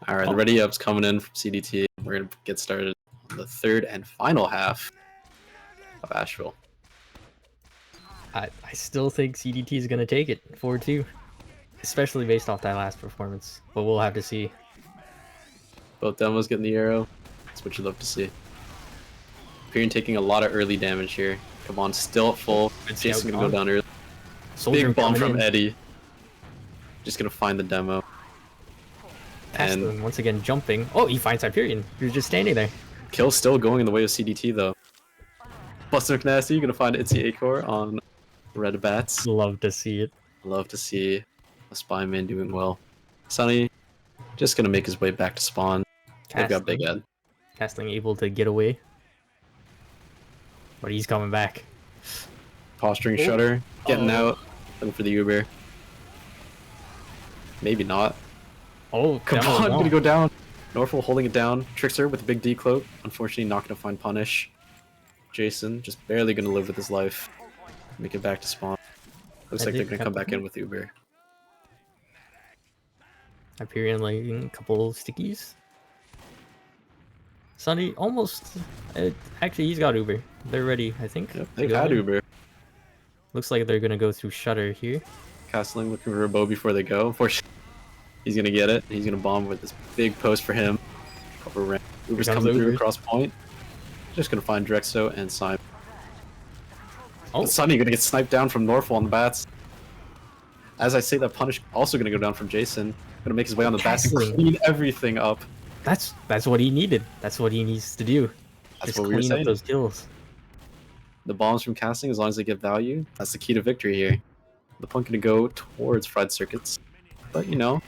All right, the ready up's coming in from CDT. We're going to get started on the third and final half of Asheville. I still think CDT is going to take it 4-2, especially based off that last performance, but we'll have to see. Both demos getting the arrow. That's what you'd love to see. Pyrion taking a lot of early damage here. Come on, still at full. Jason's going to go down early. Big bomb from Eddie. Just going to find the demo. And once again jumping. Oh, he finds Hyperion. You're just standing there. Kill still going in the way of CDT though. Busta McNasty, you're gonna find ITZY core on red bats. Love to see it. Love to see a spy man doing well. Sunny just gonna make his way back to spawn. They've got Big Ed. Castling able to get away. But he's coming back. Posturing Shutter, getting out, looking for the Uber. Maybe not. Oh, Come on, gonna go down. Norfolk holding it down. Trickster with a big decloak. Unfortunately, not gonna find punish. Jason just barely gonna live with his life. Make it back to spawn. Looks like they're gonna come back in with Uber. Hyperion lighting a couple stickies. Sunny almost. Actually, he's got Uber. They're ready, I think. Yep, they've had Uber. Looks like they're gonna go through Shutter here. Castling looking for a bow before they go. Unfortunately, he's gonna get it. He's gonna bomb with this big post for him. Uber's coming through across point. Just gonna find Drexo and Simon. Oh, Sunny gonna get sniped down from Norfolk on the bats. As I say that, Punish also gonna go down from Jason. Gonna make his way on the bats and clean everything up. That's what he needed. That's what he needs to do. That's just what we were clean saying. Up those kills. The bombs from casting, as long as they get value, that's the key to victory here. The point gonna go towards Fried Circuits, but you know,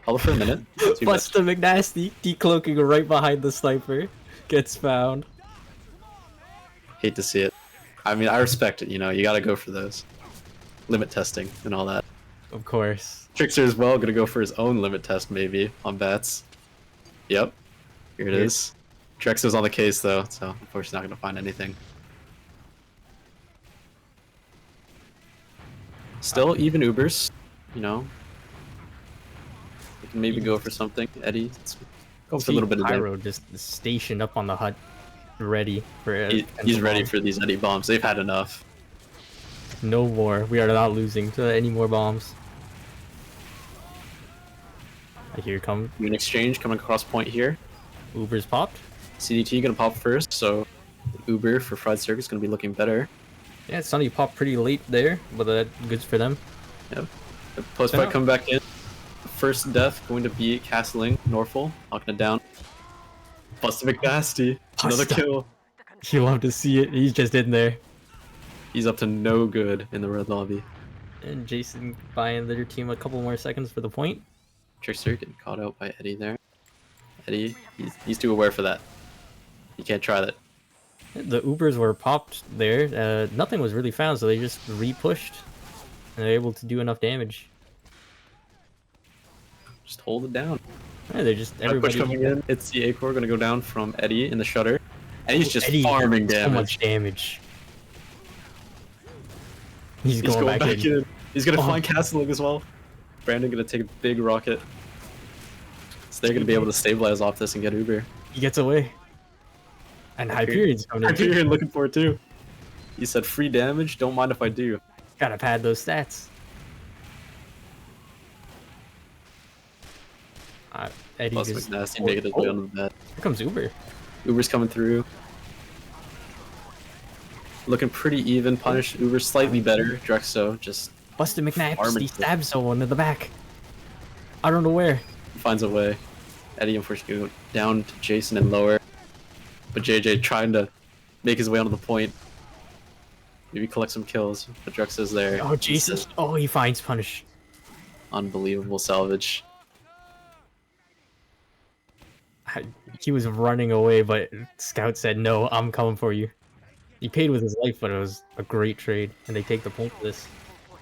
hold it for a minute. Busta McNasty decloaking right behind the sniper, gets found. Hate to see it. I mean, I respect it. You know, you gotta go for those limit testing and all that. Of course. Trickster as well, gonna go for his own limit test maybe on bats. Yep, here it is. Drexo's on the case though, so unfortunately not gonna find anything. Still even Ubers, you know. We can maybe go for something. Eddie, go for a little bit of Pyro just stationed up on the hut, ready for. He's ready for these Eddie bombs. They've had enough. No more. We are not losing to any more bombs. Here come an exchange coming across point here. Uber's popped. CDT gonna pop first, so Uber for Fried Circus gonna be looking better. Yeah, Sunny popped pretty late there, but that's good for them. Yep. The post fight coming back in. First death going to be Castling, Norfolk, knocking it down. Busta McNasty, another kill. You love to see it. He's just in there. He's up to no good in the red lobby. And Jason buying their team a couple more seconds for the point. Trickster getting caught out by Eddie there. Eddie, he's too aware for that. You can't try that. The Ubers were popped there. Nothing was really found, so they just re-pushed. And they're able to do enough damage. Just hold it down. Yeah, they're just everybody push coming in. It's the A-core gonna go down from Eddie in the Shutter. And he's just farming damage. So much damage. He's going back in. He's gonna find Castling as well. Brandon gonna take a big rocket. So they're gonna be able to stabilize off this and get Uber. He gets away. And Hyperion's coming in. Hyperion looking for it too. He said free damage, don't mind if I do. Gotta pad those stats. Eddie Plus just... McNasty making his way on the bed. Here comes Uber. Uber's coming through. Looking pretty even. Punish Uber slightly better. Drexo just... Busta McNasty stabs someone in the back. I don't know where. Finds a way. Eddie unfortunately go down to Jason and lower. But JJ trying to make his way onto the point. Maybe collect some kills. But Drexo's there. Oh, Jesus. Oh, he finds Punish. Unbelievable salvage. He was running away, but Scout said, no, I'm coming for you. He paid with his life, but it was a great trade. And they take the point for this.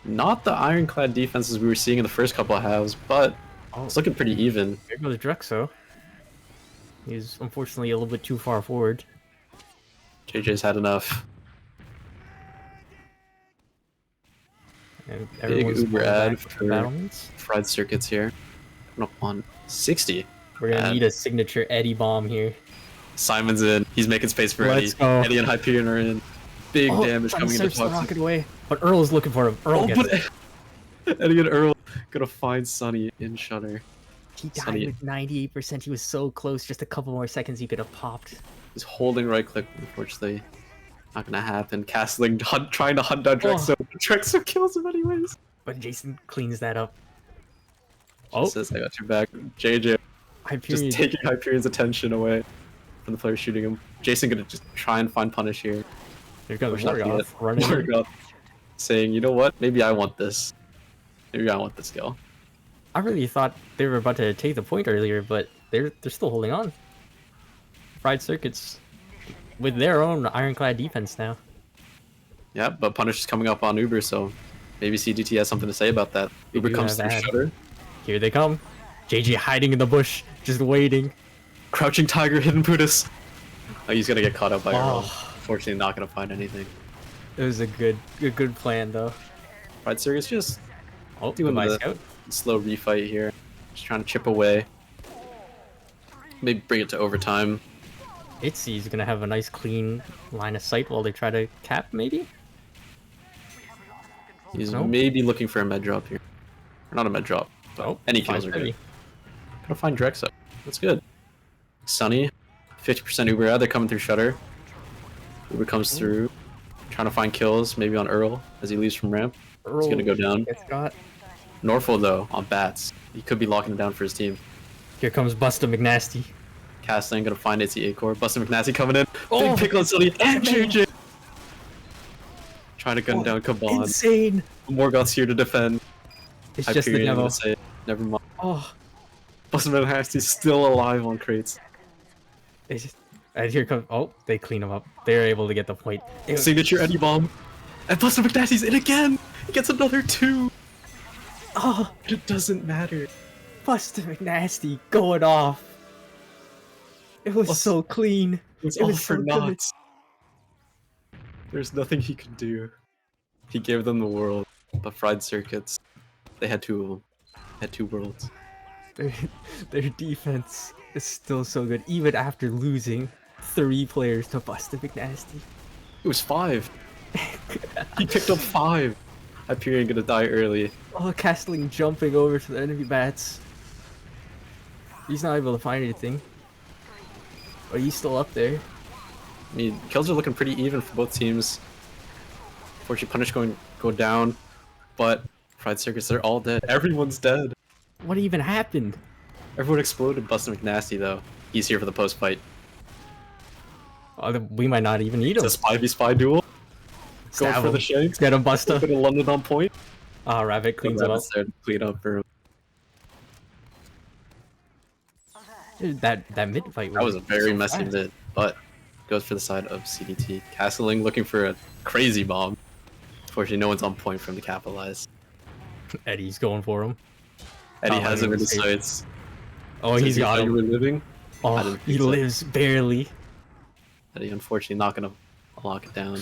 Not the ironclad defenses we were seeing in the first couple of halves, but it's looking pretty even. There goes Drexo. He's unfortunately a little bit too far forward. JJ's had enough. And big Uber ad for battlements. Fried Circuits here. Coming up on 60. We're gonna need a signature Eddie bomb here. Simon's in. He's making space for Let's Eddie. go. Eddie and Hyperion are in. Big damage coming into the rocket away. But Earl is looking for him. Earl gets it. Eddie and Earl gonna find Sunny in Shutter. He died with 98%. He was so close. Just a couple more seconds, he could have popped. He's holding right click. Unfortunately, not gonna happen. Castling trying to hunt down Drexo. Drexo kills him anyways. But Jason cleans that up. Says I got your back. JJ just taking Hyperion's attention away from the player shooting him. Jason gonna just try and find punish here. Here comes Morgoth running. Saying, you know what? Maybe I want this. Maybe I want this kill. I really thought they were about to take the point earlier, but they're still holding on. Fried Circuits with their own ironclad defense now. Yeah, but Punish is coming up on Uber, so maybe CDT has something to say about that. Uber comes through Shutter. Here they come. JJ hiding in the bush, just waiting. Crouching tiger, hidden Buddhist. Oh, he's gonna get caught up by Earl. Oh. Unfortunately, not gonna find anything. It was a good plan though. Fried Circus just Doing the scout. slow refight here. Just trying to chip away. Maybe bring it to overtime. Itzy's gonna have a nice clean line of sight while they try to cap, maybe? He's maybe looking for a med drop here. Or not a med drop, but any kills are good. Gotta find Drex up. That's good. Sunny, 50% Uber ad. They're coming through Shutter. Uber comes through, trying to find kills, maybe on Earl as he leaves from ramp. He's gonna go down. Norfolk though on bats. He could be locking it down for his team. Here comes Busta McNasty. Castling gonna find Itzy A-Core. Busta McNasty coming in. Big pickle on Sunny and JJ. Trying to gun down Kaban. Insane. Morgoth's here to defend. It's just the demo. Never mind. Oh. Busta McNasty's still alive on crates. And here comes. Oh, they clean him up. They're able to get the point. Signature Eddie Bomb. And Busta McNasty's in again. He gets another 2. Oh, but it doesn't matter. Busta McNasty going off. It was so clean. It was all for naught. There's nothing he could do. He gave them the world, but Fried Circuits, they had 2 of them. Had 2 worlds. Their defense is still so good, even after losing 3 players to Busta McNasty. It was 5. He picked up 5. Hyperion gonna die early. Oh, Castling jumping over to the enemy bats. He's not able to find anything. But he's still up there. I mean, kills are looking pretty even for both teams. Fortunately, Punish go down, but Fried Circus, they're all dead. Everyone's dead. What even happened? Everyone exploded. Busta McNasty though. He's here for the post fight. We might not even need him. It's a spy v spy duel. Going for the shanks. Get him, Busta. Going to London on point. Ah, Rabbit cleans him up. There to clean up for him. Dude, that mid fight. That was a very messy mid, but goes for the side of CDT. Castling looking for a crazy bomb. Unfortunately, no one's on point for him to capitalize. Eddie's going for him. Eddie has him in his sights. Oh, he's got him. Living. Oh, he lives barely. Eddie, unfortunately, not gonna lock it down.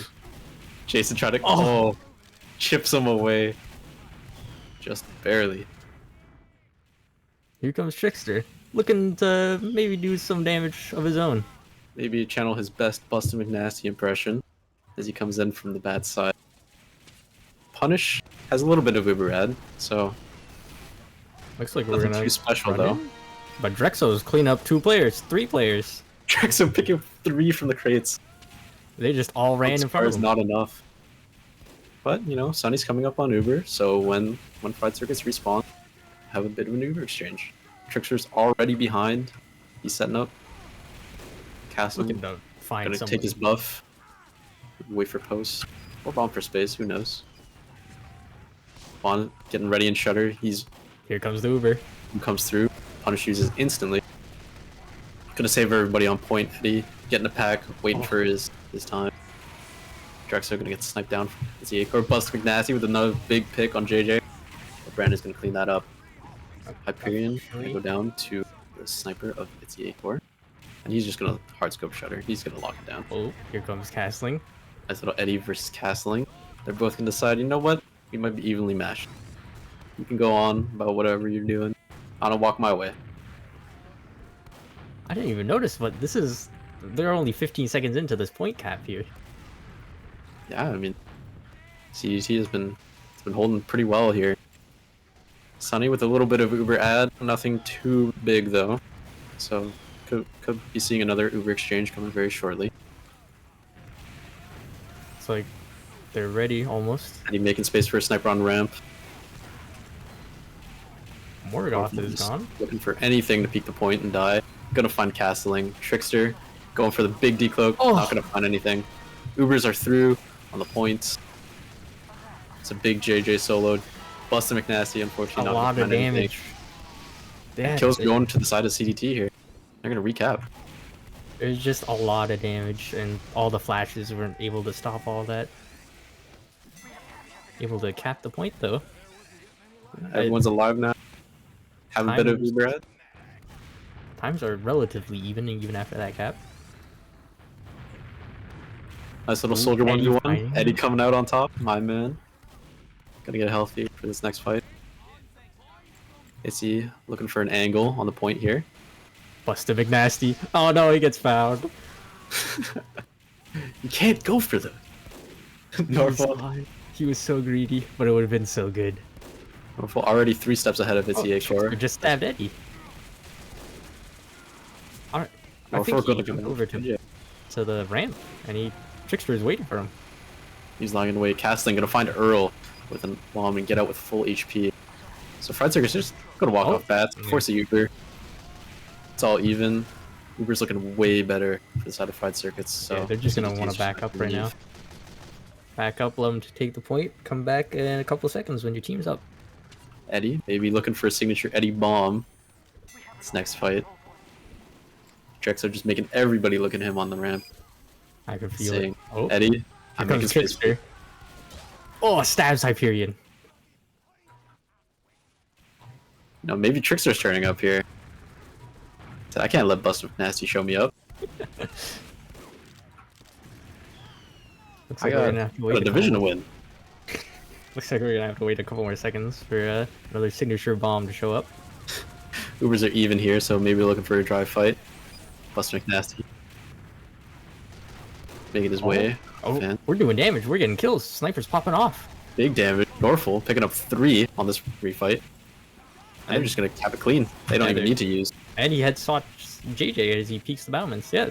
Jason tried to chips him away. Just barely. Here comes Trickster, looking to maybe do some damage of his own. Maybe channel his best Busta McNasty impression as he comes in from the bad side. Punish has a little bit of Uber ad, so looks like we're gonna too special though. In. But Drexo's clean up 2 players, 3 players. Drexo picking 3 from the crates. They just all ran in front of him. Not enough. But you know, Sunny's coming up on Uber, so when Fried Circuits respawn, have a bit of an Uber exchange. Trickster's already behind. He's setting up. Castle gonna take his buff. Wait for post. Or bomb for space, who knows. Bond getting ready in Shutter. Here comes the Uber. Who comes through. Punish uses instantly. Gonna save everybody on point. Eddie getting a pack, waiting for his time. Drexler gonna get sniped down from Itzy A-Core. Busta McNasty with another big pick on JJ. But Brandon's gonna clean that up. Hyperion gonna go down to the sniper of Itzy A-Core. And he's just gonna hardscope Shutter. He's gonna lock it down. Oh, here comes Castling. Nice little Eddie versus Castling. They're both gonna decide, you know what? We might be evenly matched. You can go on about whatever you're doing. I'm gonna walk my way. I didn't even notice, but they're only 15 seconds into this point cap here. Yeah, I mean, CDT has been holding pretty well here. Sunny with a little bit of Uber ad, nothing too big though. So could be seeing another Uber exchange coming very shortly. It's like they're ready almost. And he making space for a sniper on ramp. Morgoth is gone. Looking for anything to peek the point and die. Gonna find Castling. Trickster going for the big decloak. Not gonna find anything. Ubers are through on the points. It's a big JJ soloed. Busta McNasty, unfortunately, not gonna find damage. Kills going to the side of CDT here. They're gonna recap. There's just a lot of damage, and all the flashes weren't able to stop all that. Able to cap the point though. Everyone's alive now. Have a bit of Uber. Times are relatively even after that cap. Nice little Ooh, soldier 1v1. fighting. Eddie coming out on top. My man. Gotta get healthy for this next fight. Is he looking for an angle on the point here? Busta McNasty. Oh no, he gets fouled. You can't go for them. Norfolk. He was so greedy, but it would have been so good. Norfolk already 3 steps ahead of Itzy Core. Just stabbed Eddie. Alright. I think he jumped over to the ramp, and Trickster is waiting for him. He's not gonna wait. Castling gonna find Earl with a bomb and get out with full HP. So Fried Circus just gonna walk off bats, force a Uber. It's all even. Uber's looking way better for the side of Fried Circuits. So yeah, they're just gonna want to back up right now. Back up, let them take the point. Come back in a couple of seconds when your team's up. Eddie, maybe looking for a signature Eddie bomb. This next fight. Drexler just making everybody look at him on the ramp. I can feel it. Oh, Eddie, I'm making Trickster. Oh, stabs Hyperion. No, maybe Trickster's turning up here. I can't let Busta McNasty show me up. Looks like we're gonna have to wait a division to win. Looks like we're gonna have to wait a couple more seconds for another signature bomb to show up. Ubers are even here, so maybe looking for a dry fight. Busta McNasty making his way. Oh, we're doing damage. We're getting kills. Sniper's popping off. Big damage. Norfolk picking up 3 on this refight. And they're just gonna cap it clean. They don't even need to use. And he had sought JJ as he peeks the battlements. Yeah,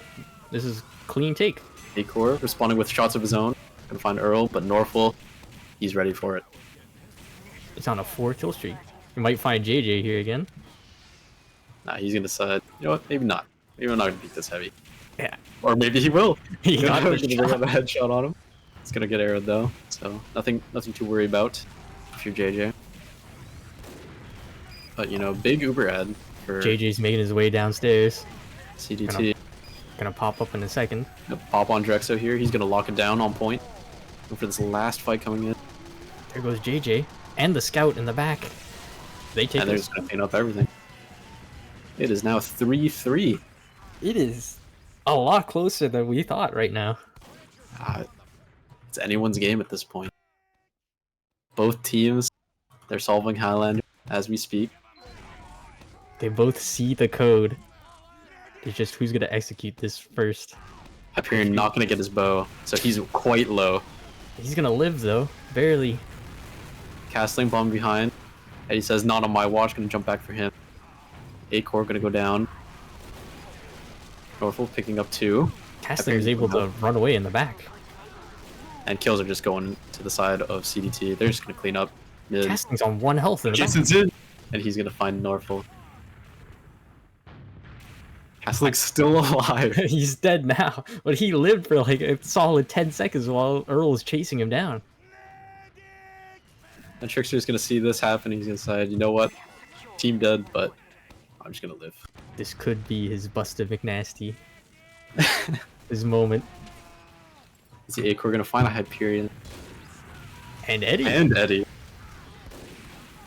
this is clean take. A-Core responding with shots of his own. Gonna find Earl, but Norfolk, he's ready for it. It's on a 4 kill streak. You might find JJ here again. Nah, he's gonna decide, you know what, maybe not. Maybe I'm not gonna beat this heavy. Yeah. Or maybe he will. He got the bring up a headshot on him. It's gonna get arrowed though, so nothing to worry about if you're JJ. But you know, big Uber ad for JJ's making his way downstairs. CDT. Gonna pop up in a second. Pop on Drexo here. He's gonna lock it down on point. Look for this last fight coming in. There goes JJ and the scout in the back. They take. And they're just gonna clean up everything. It is now 3-3. It is a lot closer than we thought right now. It's anyone's game at this point. Both teams, they're solving Highlander as we speak. They both see the code. It's just who's gonna execute this first. Hyperion not gonna get his bow, so he's quite low. He's gonna live though, barely. Castling bomb behind. Eddie says, not on my watch, gonna jump back for him. A-Core gonna go down. Norfolk picking up 2. Castling is able to run away in the back. And kills are just going to the side of CDT. They're just gonna clean up. Castling's on 1 health in the Jason's in! And he's gonna find Norfolk. Castling's still alive. He's dead now, but he lived for like a solid 10 seconds while Earl is chasing him down. And Trickster's gonna see this happen. He's gonna decide, you know what? Team dead, but I'm just gonna live. This could be his Busta McNasty. His moment. Is the A-Core gonna find a Hyperion? And Eddie. And Eddie.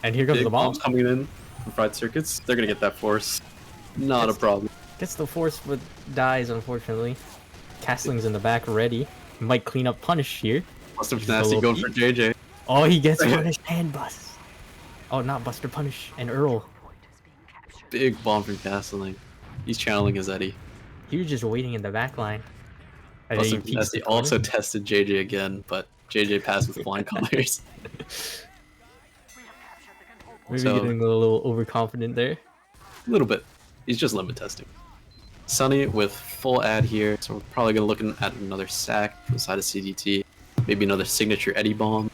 And here comes the bomb. Coming in from Fried Circuits. They're gonna get that force. Not a problem. Gets the force, but dies, unfortunately. Castling's in the back ready. Might clean up punish here. Buster McNasty going for JJ. Oh, he gets punish and bust. Oh, not Buster punish. And Earl. Big bomb from Castling. He's channeling his Eddie. He was just waiting in the back line. Buster McNasty also tested JJ again, but JJ passed with flying colors. Maybe getting a little overconfident there. A little bit. He's just limit testing. Sunny with full ad here, so we're probably gonna look at another sack from the side of CDT. Maybe another signature Eddie bomb.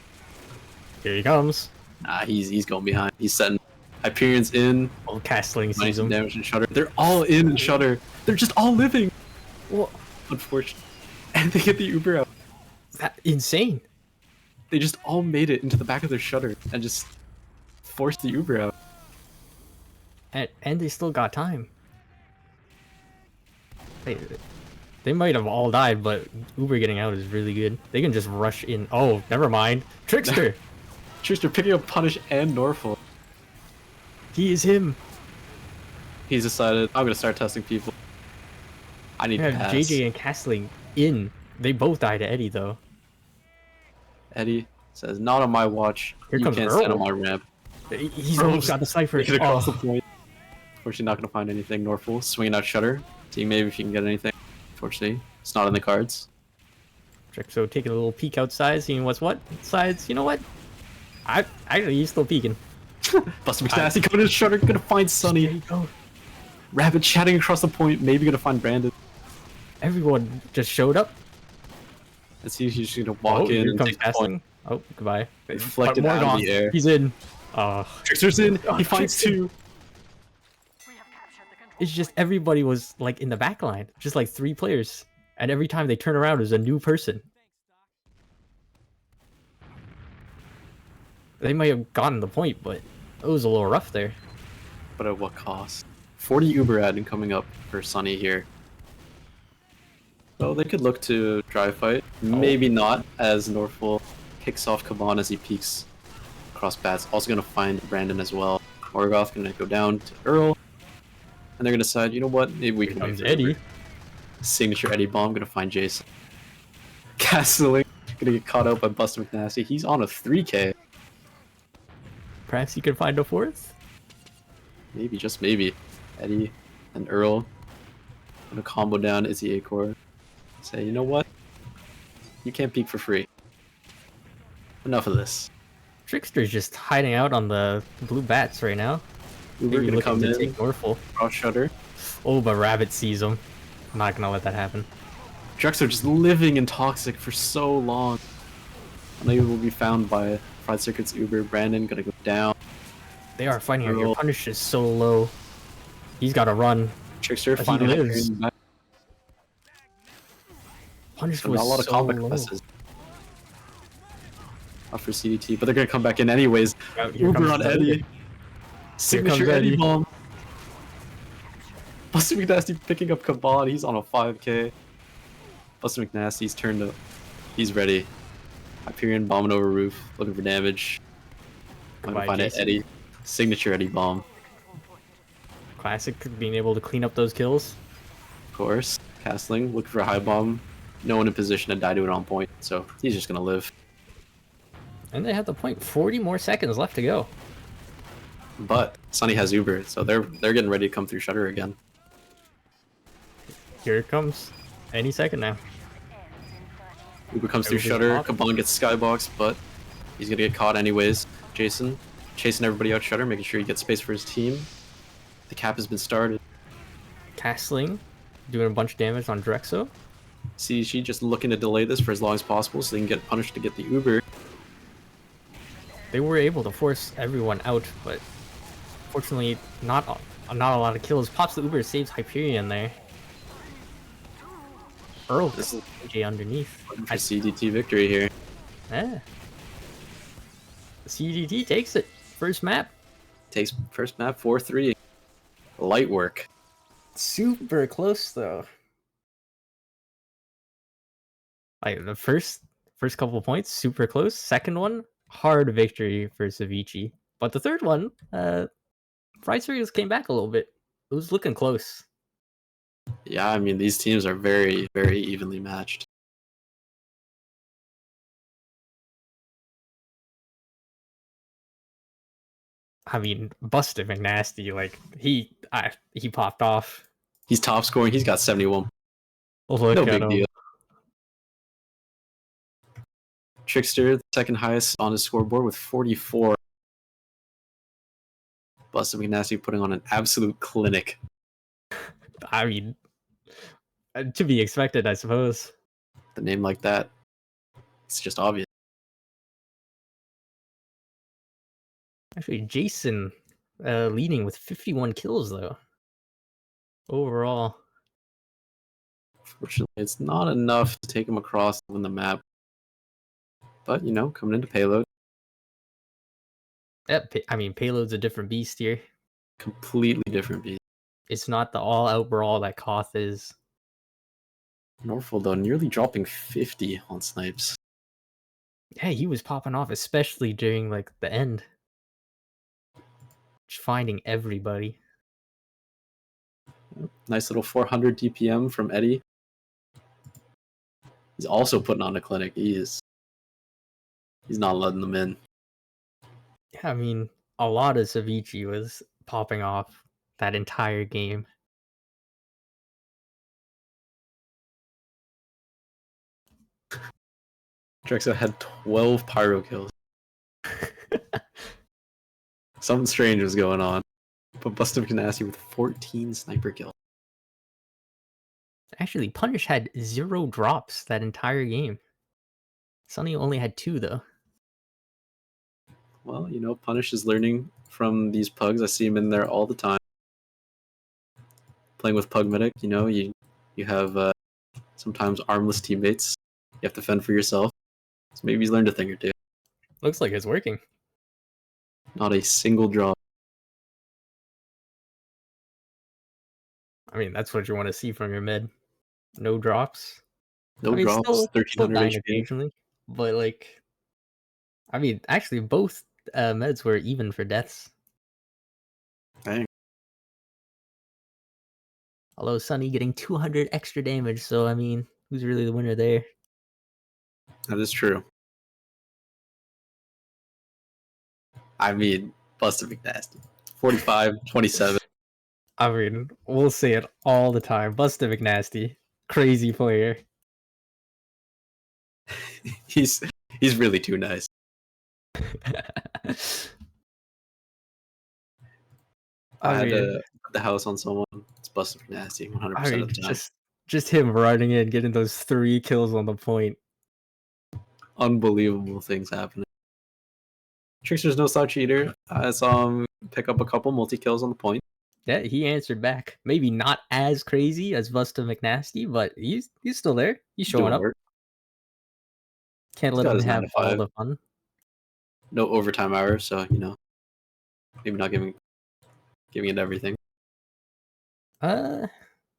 Here he comes. Nah, he's going behind. He's setting Hyperion's in. Oh, Castling sees him. Damage and Shutter. They're all in Shutter. They're just all living. What? Unfortunate. And they get the Uber out. That insane. They just all made it into the back of their Shutter and just forced the Uber out. And they still got time. They might have all died, but Uber getting out is really good. They can just rush in. Oh, never mind. Trickster! Trickster picking up Punish and Norfolk. He is him. He's decided, I'm gonna start testing people. I need You to have pass. JJ and Castling in. They both died to Eddie though. Eddie says, not on my watch. Here You comes can't stand on Earl. my ramp. He's Earl almost got the cipher. Make it across the Oh, point. Unfortunately, not gonna find anything. Norfolk swinging out Shutter. Seeing maybe if you can get anything. Unfortunately, it's not in the cards. so taking a little peek outside, seeing what's what. Sides, you know what? He's still peeking. Buster McNasty coming in Shutter, gonna find Sunny. There you go. Rabbit chatting across the point, maybe gonna find Brandon. Everyone just showed up. Let's see if he's just gonna walk in Here and comes take the point. Castling. Oh, goodbye. Deflected But out of the air. He's in. Trickster's in. Oh, He finds Trickster. two. It's just everybody was like in the back line, just like 3 players, and every time they turn around, there's a new person. They might have gotten the point, but it was a little rough there. But at what cost? 40 Uber ad coming up for Sunny here. So they could look to dry fight. Maybe not, as Norfolk kicks off Kaban as he peeks across bats. Also gonna find Brandon as well. Morgoth gonna go down to Earl. And they're gonna decide, you know what, maybe we can wait for Eddie. Uber. Signature Eddie bomb, gonna find Jason. Castling, gonna get caught out by Buster McNasty. He's on a 3K. Perhaps he could find a 4th? Maybe, just maybe. Eddie and Earl gonna combo down Izzy Acor. Say, you know what? You can't peek for free. Enough of this. Trickster's just hiding out on the blue bats right now. Uber Maybe gonna looking come to in, take Norfolk. cross shutter. Oh, but Rabbit sees him. I'm not gonna let that happen. Drexler just living in Toxic for so long. Unable will be found by Fried Circuit's Uber. Brandon gonna go down. They are fighting out. Earl. Your punish is so low. He's gotta run. Trickster He finally lives. appearing back. Punish So was not a lot of so combat low. classes. Not for CDT, but they're gonna come back in anyways. Oh, here Uber comes on Eddie. Eddie. Signature comes Eddie Eddie. bomb. Buster McNasty picking up Kabod. He's on a 5K. Buster McNasty's turned up. He's ready. Hyperion bombing over roof, looking for damage. I'm gonna Goodbye, find it. Jason. Eddie. Signature Eddie bomb. Classic being able to clean up those kills. Of course. Castling, looking for a high bomb. No one in position to die to it on point, so he's just gonna live. And they have the point. 40 more seconds left to go. But Sunny has Uber, so they're getting ready to come through Shutter again. Here it comes. Any second now. Uber comes through Everybody's Shutter. popping. Kaban gets Skybox, but he's gonna get caught anyways. Jason chasing everybody out Shutter, making sure he gets space for his team. The cap has been started. Castling doing a bunch of damage on Drexo. CG just looking to delay this for as long as possible so they can get punished to get the Uber. They were able to force everyone out, but fortunately not a lot of kills. Pops the Uber, saves Hyperion there. Earl This is AJ underneath. for CDT victory here. Yeah. The CDT takes it. First map. Takes first map 4-3. Light work. Super close though. Like the first couple of points, super close. Second one, hard victory for Ceviche. But the third one, Fried Circus came back a little bit. It was looking close. Yeah, I mean, these teams are very, very evenly matched. I mean, Buster McNasty, like he popped off. He's top scoring. He's got 71. Look No at big him. deal. Trickster, the second highest on his scoreboard with 44. Buster McNasty putting on an absolute clinic. I mean, to be expected, I suppose. The name like that, it's just obvious. Actually, Jason leading with 51 kills though. Overall. Fortunately, it's not enough to take him across on the map. But, you know, coming into payload, Yep, I mean, Payload's a different beast here. completely different beat. It's not the all-out brawl that Koth is. Norfolk, though, nearly dropping 50 on snipes. Yeah, he was popping off, especially during like the end. Just finding everybody. Nice little 400 DPM from Eddie. He's also putting on a clinic. He's not letting them in. Yeah, I mean, a lot of Ceviche was popping off that entire game. Drexo had 12 pyro kills. Something strange was going on. But Busted Canassi with 14 sniper kills. Actually, Punish had 0 drops that entire game. Sunny only had 2 though. Well, you know, Punish is learning from these pugs. I see him in there all the time. Playing with Pug Medic, you know, you have sometimes armless teammates. You have to fend for yourself. So maybe he's learned a thing or two. Looks like it's working. Not a single drop. I mean, that's what you want to see from your mid. No drops. No I mean, drops, still 1300 dying HP. occasionally, but like, I mean, actually, both meds were even for deaths. Dang. Although Sunny getting 200 extra damage, so I mean, who's really the winner there? That is true. I mean, Busted McNasty. 45, 27. I mean, we'll say it all the time. Busted McNasty, crazy player. He's really too nice. I had to put the house on someone. It's Busted McNasty 100% of the time. Just him running in, getting those 3 kills on the point. Unbelievable things happening. Trickster's no slouch either. I saw him pick up a couple multi-kills on the point. Yeah, he answered back. Maybe not as crazy as Busted McNasty, but he's still there. He's showing up. Work. Can't let him have all the fun. No overtime hours, so you know, maybe not giving it everything. It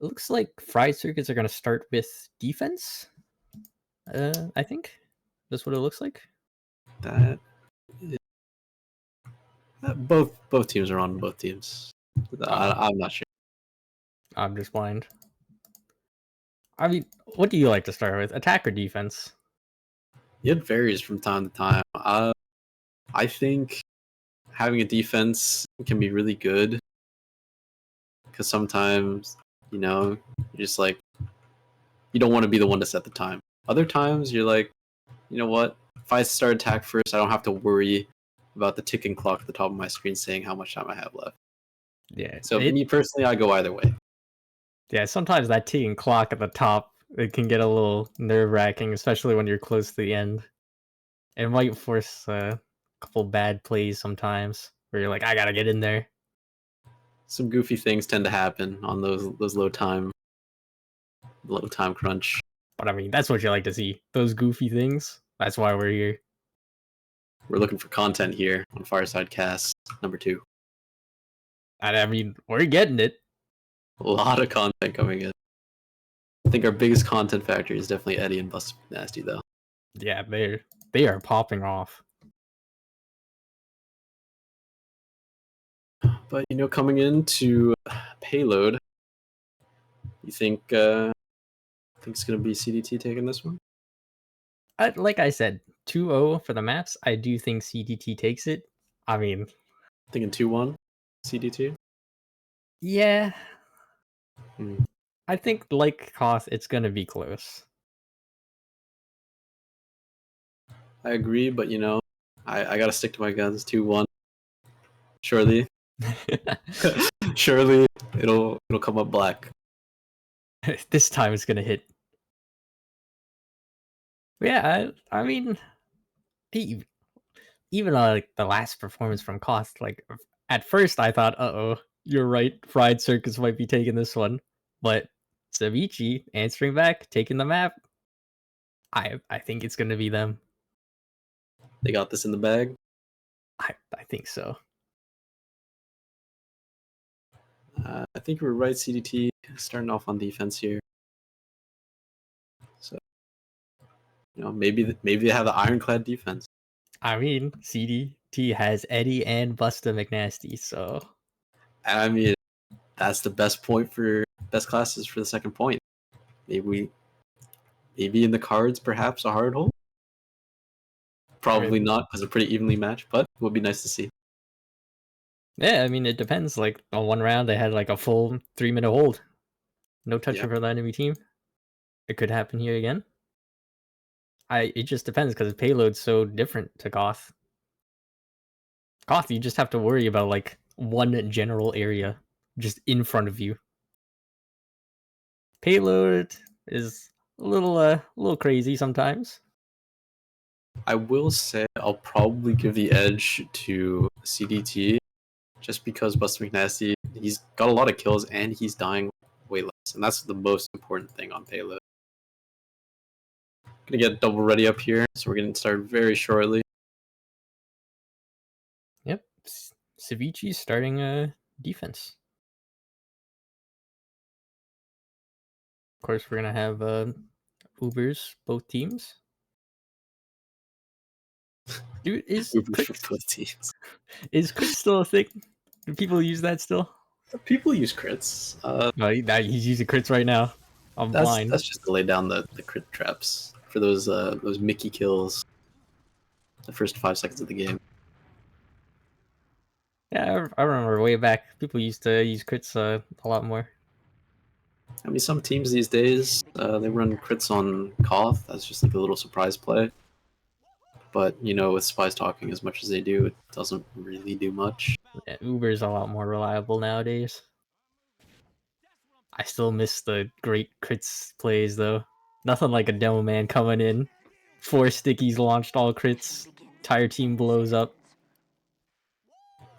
looks like fried circuits are gonna start with defense. I think that's what it looks like. That both teams are on both teams. I'm not sure. I'm just blind. I mean, what do you like to start with, attack or defense? It varies from time to time. I think having a defense can be really good because sometimes, you know, you're just like, you don't want to be the one to set the time. Other times you're like, you know what? If I start attack first, I don't have to worry about the ticking clock at the top of my screen saying how much time I have left. Yeah. So me personally, I go either way. Yeah, sometimes that ticking clock at the top, it can get a little nerve-wracking, especially when you're close to the end. It might force a couple bad plays sometimes, where you're like, I gotta get in there. Some goofy things tend to happen on those low time crunch. But I mean, that's what you like to see. Those goofy things. That's why we're here. We're looking for content here on Fireside Cast number 2. And I mean, we're getting it. A lot of content coming in. I think our biggest content factor is definitely Eddie and Busted Nasty, though. Yeah, they are popping off. But you know, coming into payload, you think it's gonna be CDT taking this one? Like I said, 2-0 for the maps. I do think CDT takes it. I mean, Thinking 2-1 CDT. Yeah. I think like Koth, it's gonna be close. I agree, but you know, I gotta stick to my guns. 2-1. Surely, surely it'll come up black. This time it's gonna hit. Yeah, I mean, even like the last performance from Koth, like at first I thought, you're right, Fried Circus might be taking this one, but Ceviche answering back, taking the map. I think it's gonna be them. They got this in the bag. I think so. I think we're right. CDT starting off on defense here. So, you know, maybe they have the ironclad defense. I mean, CDT has Eddie and Busta McNasty, so. I mean, that's the best point for best classes for the second point. Maybe in the cards, perhaps a hard hold. Probably not, because they're pretty evenly matched, but it would be nice to see. Yeah, I mean, it depends. Like, on one round, they had like a full 3-minute hold. No touching for the enemy team. It could happen here again. It just depends, because the payload's so different to Goth. Goth, you just have to worry about, like, one general area just in front of you. Payload is a little crazy sometimes. I will say I'll probably give the edge to CDT, just because Buster McNasty, he's got a lot of kills and he's dying way less, and that's the most important thing on payload. Gonna get double ready up here, so we're gonna start very shortly. Yep, Ceviche starting defense. Of course, we're gonna have Ubers both teams. Dude, is For both teams. Is crit still a thing? Do people use that still? People use crits. No, he's using crits right now. I'm blind. That's just to lay down the crit traps for those Mickey kills. The first 5 seconds of the game. Yeah, I remember way back, people used to use crits a lot more. I mean, some teams these days, they run crits on Koth. That's just like a little surprise play. But, you know, with spies talking as much as they do, it doesn't really do much. Yeah, Uber's a lot more reliable nowadays. I still miss the great crits plays, though. Nothing like a demo man coming in. 4 stickies launched, all crits. Entire team blows up.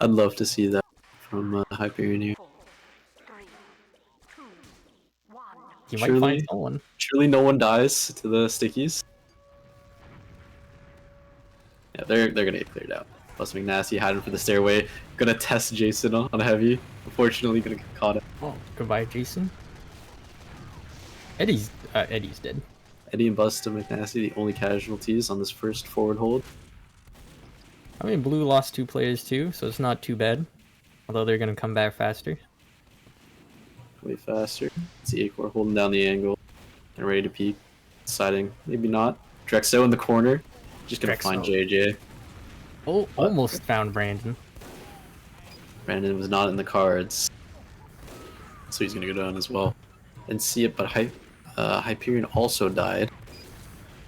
I'd love to see that from Hyperion here. You might find someone. Surely no one dies to the stickies. Yeah, they're gonna get cleared out. Plus McNasty hiding for the stairway. Gonna test Jason on heavy. Unfortunately, gonna get caught up. Oh, goodbye, Jason. Eddie's dead. Eddie and Busta McNasty, the only casualties on this first forward hold. I mean, Blue lost 2 players too, so it's not too bad. Although they're gonna come back faster. Way faster. It's the A-Core holding down the angle. And ready to peek. Deciding, maybe not. Drexo in the corner. Just gonna find JJ. Oh, almost found Brandon. Brandon was not in the cards. So he's gonna go down as well. And see it, but Hyperion also died.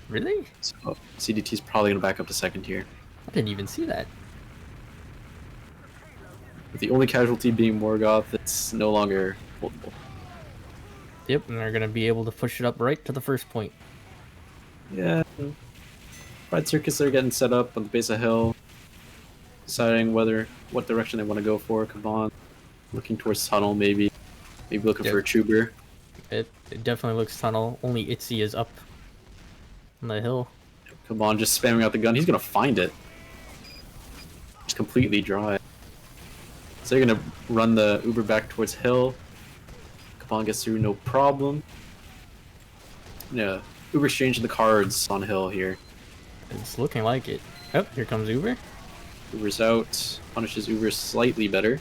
Really? So CDT's probably gonna back up to second here. I didn't even see that. With the only casualty being Morgoth, it's no longer holdable. Yep, and they're gonna be able to push it up right to the first point. Yeah. Pride Circus, they're getting set up on the base of hill. Deciding what direction they want to go for. Kavan looking towards tunnel, maybe. Maybe looking for a Chuber. It definitely looks tunnel. Only Itzy is up on the hill. Kavan just spamming out the gun. He's gonna find it. It's completely dry. So they're gonna run the Uber back towards hill. Kavan gets through, no problem. Yeah, Uber's changing the cards on hill here. It's looking like it. Oh, here comes Uber. Uber's out. Punishes Uber slightly better.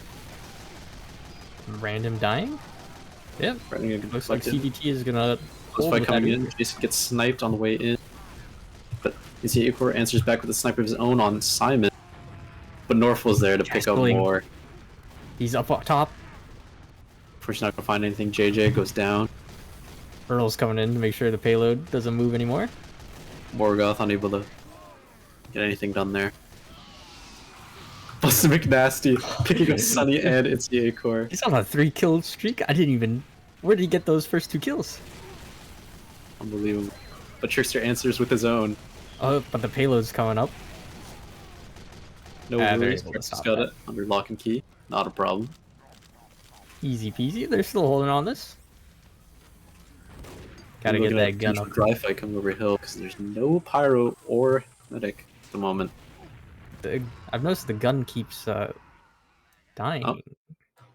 Random dying? Yep. Looks like CDT is gonna Close fight coming in. Jason gets sniped on the way in. But A-Core answers back with a sniper of his own on Simon. But Norfol's there to pick up more. He's up top. First not gonna find anything. JJ goes down. Earl's coming in to make sure the payload doesn't move anymore. Morgoth unable to get anything done there. Busta McNasty picking up Sunny and it's the A-Core. He's on a 3-kill streak. I didn't even. Where did he get those first 2 kills? Unbelievable. But Trickster answers with his own. Oh, but the payload's coming up. No worries. Trickster's got it under lock and key. Not a problem. Easy peasy. They're still holding on this. Gotta get that gun up. Dry fight coming over hill because there's no pyro or medic at the moment. I've noticed the gun keeps dying. Oh,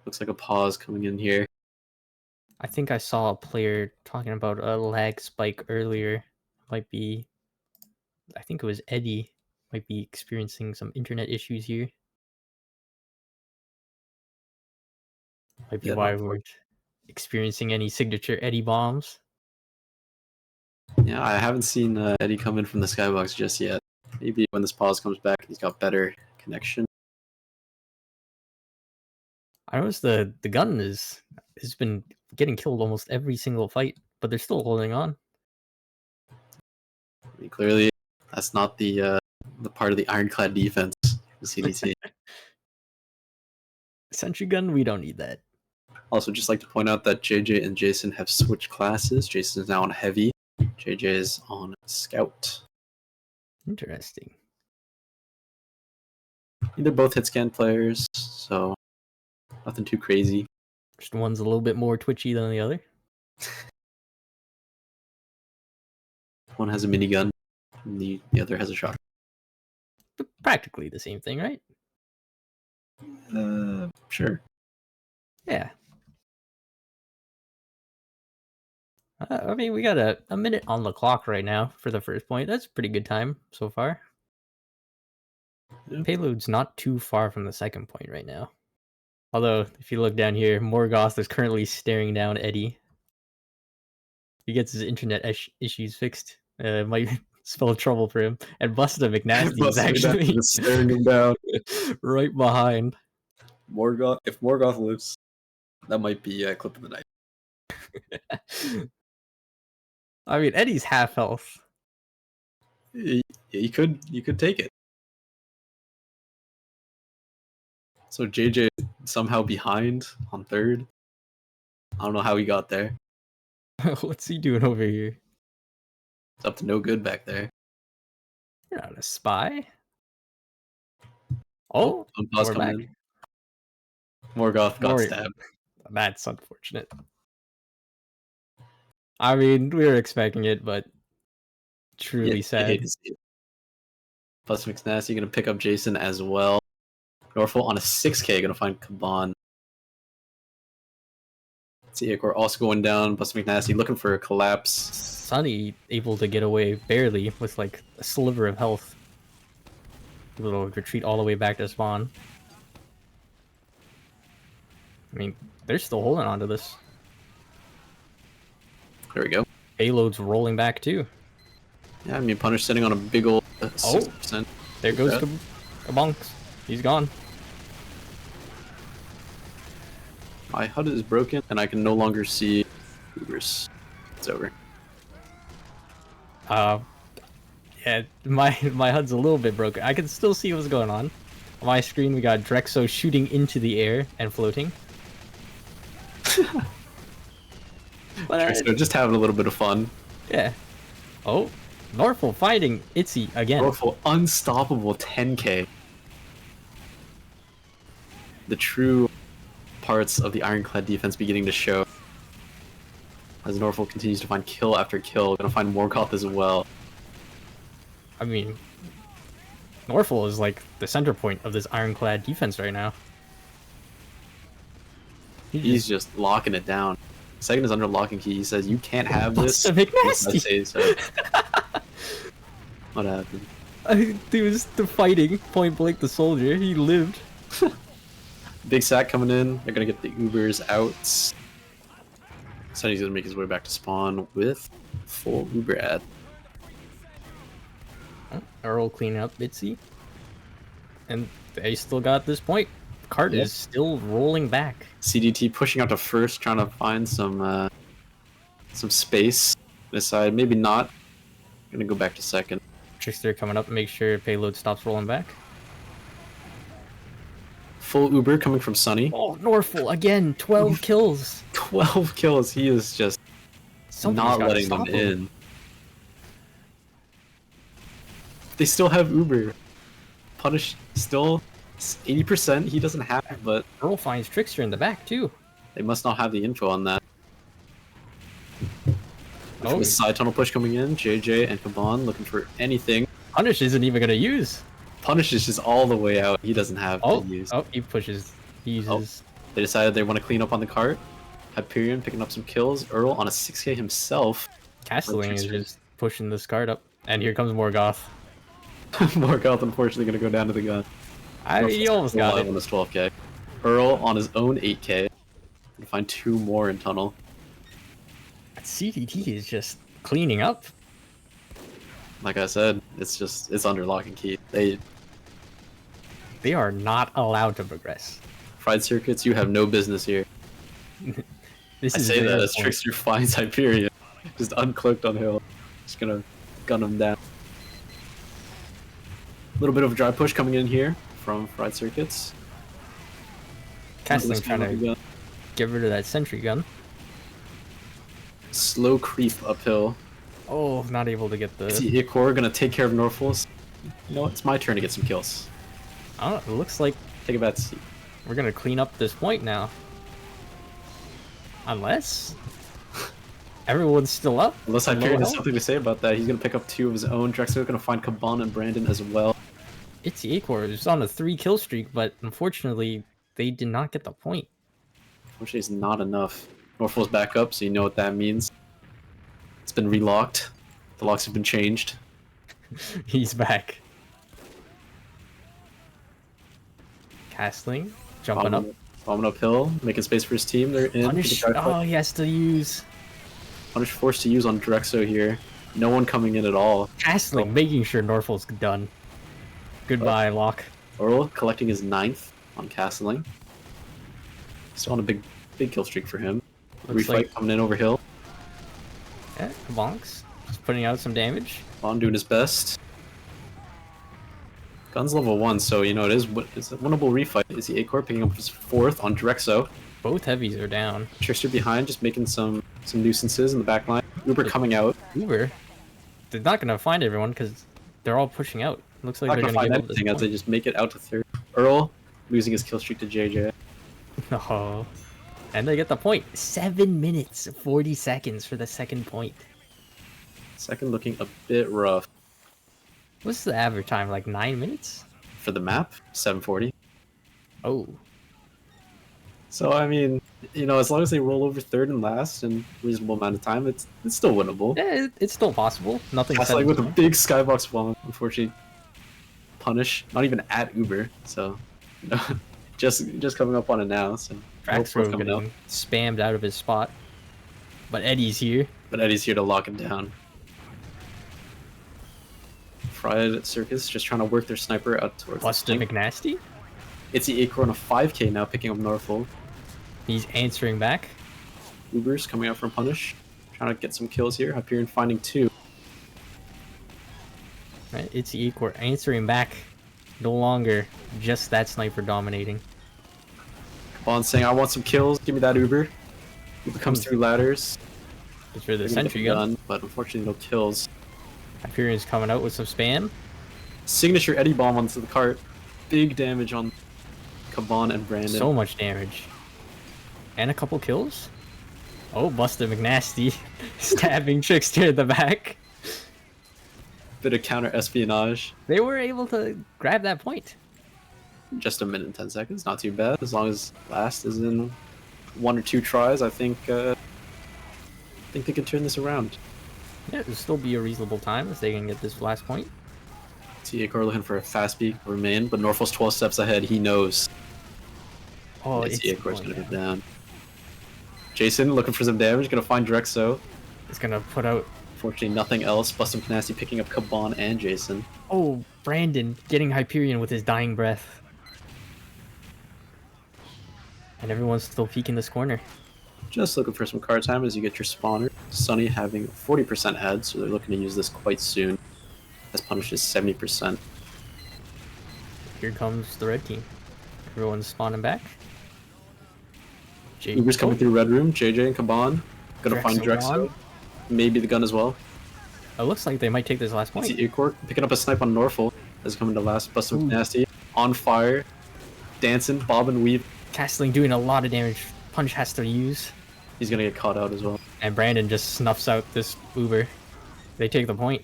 looks like a pause coming in here. I think I saw a player talking about a lag spike earlier. Might be, I think it was Eddie. Might be experiencing some internet issues here. Might be why we're experiencing any signature Eddie bombs? Yeah, I haven't seen Eddie come in from the skybox just yet. Maybe when this pause comes back, he's got better connection. I noticed the gun has been getting killed almost every single fight, but they're still holding on. I mean, clearly, that's not the part of the ironclad defense of CDT. Sentry gun, we don't need that. Also, just like to point out that JJ and Jason have switched classes. Jason is now on heavy. JJ is on scout. Interesting. They're both hit scan players, so nothing too crazy. Just one's a little bit more twitchy than the other. One has a minigun, and the other has a shotgun. But practically the same thing, right? Sure. Yeah. I mean, we got a minute on the clock right now for the first point. That's a pretty good time so far. Yeah. Payload's not too far from the second point right now. Although, if you look down here, Morgoth is currently staring down Eddie. He gets his internet issues fixed. It might spell trouble for him. And Busta McNasty is actually staring him down right behind. Morgoth. If Morgoth lives, that might be a clip of the night. I mean, Eddie's half health. Yeah, you could take it. So JJ somehow behind on third. I don't know how he got there. What's he doing over here? It's up to no good back there. You're not a spy. Oh, Pause we're coming back. in. Morgoth got stabbed. That's unfortunate. I mean, we were expecting it, but truly sad. Plus McNasty gonna pick up Jason as well. Norfolk on a 6K gonna find Kaban. See, we're also going down. Plus McNasty looking for a collapse. Sunny able to get away barely with like a sliver of health. A little retreat all the way back to spawn. I mean, they're still holding on to this. There we go. Payload's rolling back too. Yeah, I mean, Punish sitting on a big old 60%. There goes Kabonks. He's gone. My HUD is broken, and I can no longer see Ubers. It's over. Yeah, my HUD's a little bit broken. I can still see what's going on. On my screen, we got Drexo shooting into the air and floating. Drexo just having a little bit of fun. Yeah. Oh, Norfolk fighting Itzy again. Norfolk unstoppable 10K. The true parts of the ironclad defense beginning to show. As Norfolk continues to find kill after kill, gonna find Morgoth as well. I mean, Norfolk is like the center point of this ironclad defense right now. He's just locking it down. Second is under locking key. He says, "You can't have this." McNasty. So. What happened? He was fighting point blank. The soldier, he lived. Big sack coming in. They're gonna get the Ubers out. Sunny's gonna make his way back to spawn with full Uber ad. Earl cleaning up Bitsy. And they still got this point. Cart is still rolling back. CDT pushing out to first, trying to find some space this side. Maybe not. Gonna go back to second. Trickster coming up, make sure payload stops rolling back. Full Uber coming from Sunny. Oh, Norfolk again, 12 kills. 12 kills. He is just not letting them in. They still have Uber. Punish still 80%. He doesn't have it, but Earl finds Trickster in the back too. They must not have the info on that. Oh, the side tunnel push coming in. JJ and Kaban looking for anything. Punish isn't even gonna use. Punish is just all the way out. He doesn't have to use. Oh, he pushes. He uses. They decided they want to clean up on the cart. Hyperion picking up some kills. Earl on a 6K himself. Castellane is just pushing this cart up. And here comes Morgoth. Morgoth unfortunately going to go down to the gun. He almost got it. On his 12K. Earl on his own 8K. Gonna find 2 more in tunnel. CDT is just cleaning up. Like I said, it's under lock and key. They are not allowed to progress. Fried Circuits, you have no business here. This I is say that their as point. Trickster finds Hyperion. Just uncloaked on hill. Just gonna gun him down. A little bit of a dry push coming in here from Fried Circuits. Castling trying to get rid of that sentry gun. Slow creep uphill. Oh, not able to get the... See Icor gonna take care of Norfol's. You know, it's my turn to get some kills. Oh, it looks like Take a bad seat. we're gonna clean up this point now. Unless... everyone's still up. Unless Hyperion has something to say about that, he's gonna pick up 2 of his own. Drexler's gonna find Kaban and Brandon as well. It's Icor who's on a 3-kill streak, but unfortunately, they did not get the point. Unfortunately, it's not enough. Norfol's back up, so you know what that means. It's been relocked. The locks have been changed. He's back. Castling, jumping up. Bombing uphill, making space for his team. They're in. Punish. Oh, he has to use... Punish forced to use on Drexo here. No one coming in at all. Castling, making sure Norfol's done. Goodbye, Lock. Oral collecting his 9th on Castling. Still on a big kill streak for him. Looks Refight like... coming in over hill. yeah, Bonks. Just putting out some damage. Bond doing his best. Gun's level 1, so you know it's a winnable refight. Is the Acor picking up his 4th on Drexo? Both heavies are down. Trickster behind, just making some nuisances in the back line. Uber coming out. Uber? They're not gonna find everyone because they're all pushing out. Looks like Not they're gonna gonna find give up this anything as they point. just make it out to 3rd. Earl losing his kill streak to JJ. Oh. And they get the point. 7 minutes, 40 seconds for the second point. Second looking a bit rough. What's the average time? Like 9 minutes? For the map, 740. Oh. So I mean, you know, as long as they roll over 3rd and last in a reasonable amount of time, it's still winnable. Yeah, it's still possible. Nothing. That's like with a big skybox bomb, unfortunately. Punish, not even at Uber, so you know, just coming up on it now. So Traxro getting spammed out of his spot, but Eddie's here. But Eddie's here to lock him down. Fried Circus just trying to work their sniper out towards. Buster McNasty. It's the Acorn of 5K now, picking up Norfolk. He's answering back. Uber's coming out from Punish, trying to get some kills here. Hyperion finding 2. Right, it's the Ecor answering back. No longer just that sniper dominating. Bond saying, "I want some kills. Give me that Uber." Uber comes through ladders. It's for the sentry gun, but unfortunately no kills. Hyperion's coming out with some spam. Signature Eddie bomb onto the cart. Big damage on Kaban and Brandon. So much damage. And a couple kills. Oh, Buster McNasty stabbing Trickster in the back. Bit of counter espionage. They were able to grab that point. Just a minute and 10 seconds, not too bad. As long as last is in 1 or 2 tries, I think they can turn this around. Yeah, it'll still be a reasonable time if they can get this last point. See Acor looking for a fast peak remain, but Norfol's 12 steps ahead. He knows. Oh, it's Acor's gonna be down. Jason looking for some damage, gonna find Drexo. It's gonna put out. Fortunately, nothing else. Bustin' Canasty picking up Kaban and Jason. Oh, Brandon getting Hyperion with his dying breath. And everyone's still peeking this corner. Just looking for some card time as you get your spawner. Sunny having 40% head, so they're looking to use this quite soon. As Punish is 70%. Here comes the red team. Everyone's spawning back. Uber's coming through red room. JJ and Kaban. Gonna find Drexo. Maybe the gun as well. It looks like they might take this last point. See Ecor picking up a snipe on Norfolk as coming to last. Bustin' Nasty. On fire. Dancing. Bob and weave. Castling doing a lot of damage. Punch has to use. He's gonna get caught out as well. And Brandon just snuffs out this Uber. They take the point.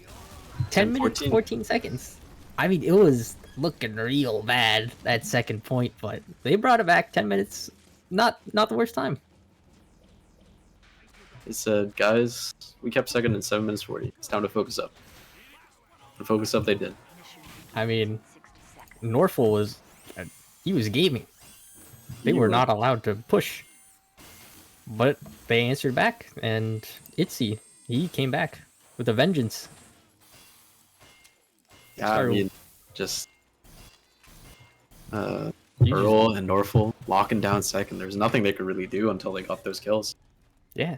10 minutes, 14 seconds. I mean, it was looking real bad, that second point, but they brought it back 10 minutes. Not the worst time. He said, guys, we kept second in 7 minutes 40. It's time to focus up. And focus up they did. I mean, Norfolk was... he was gaming. They were not allowed to push. But they answered back, and Itzy, he came back with a vengeance. Yeah, I mean, just You Earl and Norfolk locking down second. There's nothing they could really do until they got those kills. Yeah,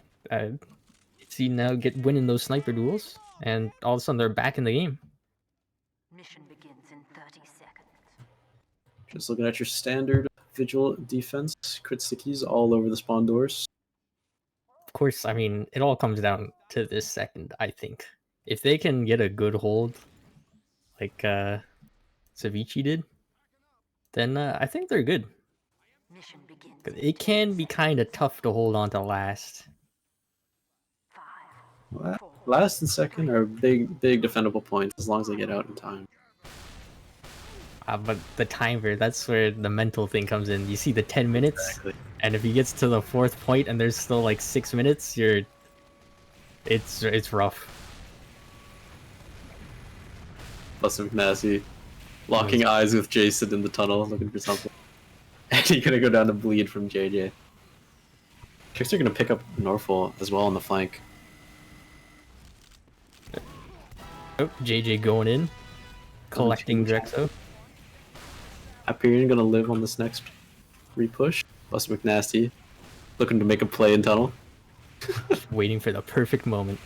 Itzy now winning those sniper duels, and all of a sudden they're back in the game. Mission begins in 30 seconds. Just looking at your standard vigil defense, crit stickies all over the spawn doors. Of course, I mean, it all comes down to this second, I think. If they can get a good hold, like Ceviche did, then I think they're good. Mission begins. It can be kind of tough to hold on to last. 5, 4, Last and second are big defendable points as long as they get out in time. But the timer, that's where the mental thing comes in. You see the 10 minutes, Exactly. and if he gets to the 4th point and there's still like 6 minutes, it's rough. Buster McNasty locking eyes with Jason in the tunnel, looking for something. And he's gonna go down to bleed from JJ. Trickster gonna pick up Norfolk as well on the flank. Oh, JJ going in, collecting Drexo. Hyperion gonna live on this next repush. Buster McNasty looking to make a play in tunnel. Waiting for the perfect moment.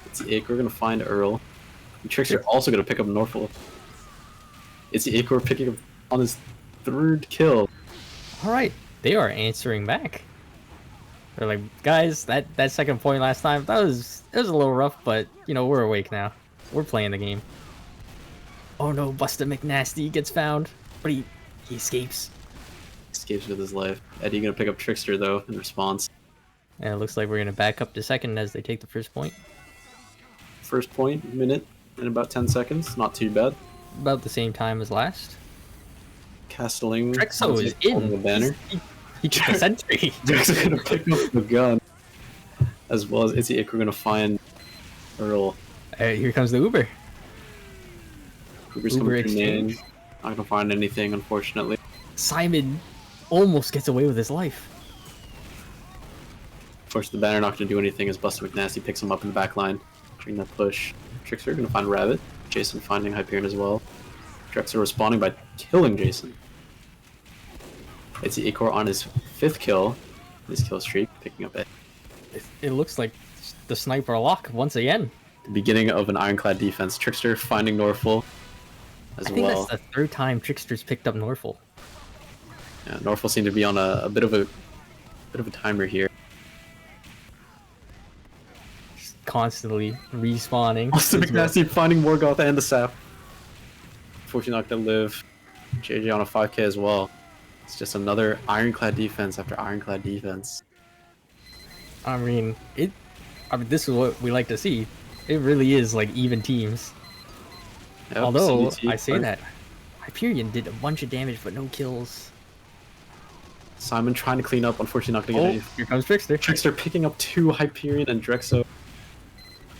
It's the Acre gonna find Earl. And Trickster also gonna pick up Norfolk. It's the Acre picking up on his 3rd kill. Alright, they are answering back. They're like, guys, that second point last time, it was a little rough, but you know, we're awake now. We're playing the game. Oh no, Buster McNasty gets found, but he escapes. Escapes with his life. Eddie gonna pick up Trickster though in response. And it looks like we're gonna back up to second as they take the first point. First point, minute in about 10 seconds. Not too bad. About the same time as last. Castling. Drexo is in. The banner. He took the sentry. Drexo's gonna pick up the gun. As well as Itzy Ick, we're gonna find Earl. Here comes the Uber. Uber's Uber coming exchange. in. Not gonna find anything, unfortunately. Simon almost gets away with his life. Of course, the banner not gonna do anything as Buster McNasty picks him up in the back line during that push. Trickster gonna find Rabbit. Jason finding Hyperion as well. Drexler responding by killing Jason. It's the Acor on his 5th kill. His kill streak, picking up it. It looks like the sniper lock once again. The beginning of an ironclad defense. Trickster finding Norfolk as I think well. that's the 3rd time Trickster's picked up Norfolk. Yeah, Norfolk seemed to be on a bit of a timer here. Just constantly respawning. Buster McNasty finding Morgoth and the sap. Unfortunately not gonna live. JJ on a 5k as well. It's just another ironclad defense after ironclad defense. I mean, this is what we like to see. It really is like even teams. Yep, Although, CDT, I say that, Hyperion did a bunch of damage but no kills. Simon trying to clean up, unfortunately not gonna get any. Here comes Trickster. Trickster picking up 2 Hyperion and Drexo.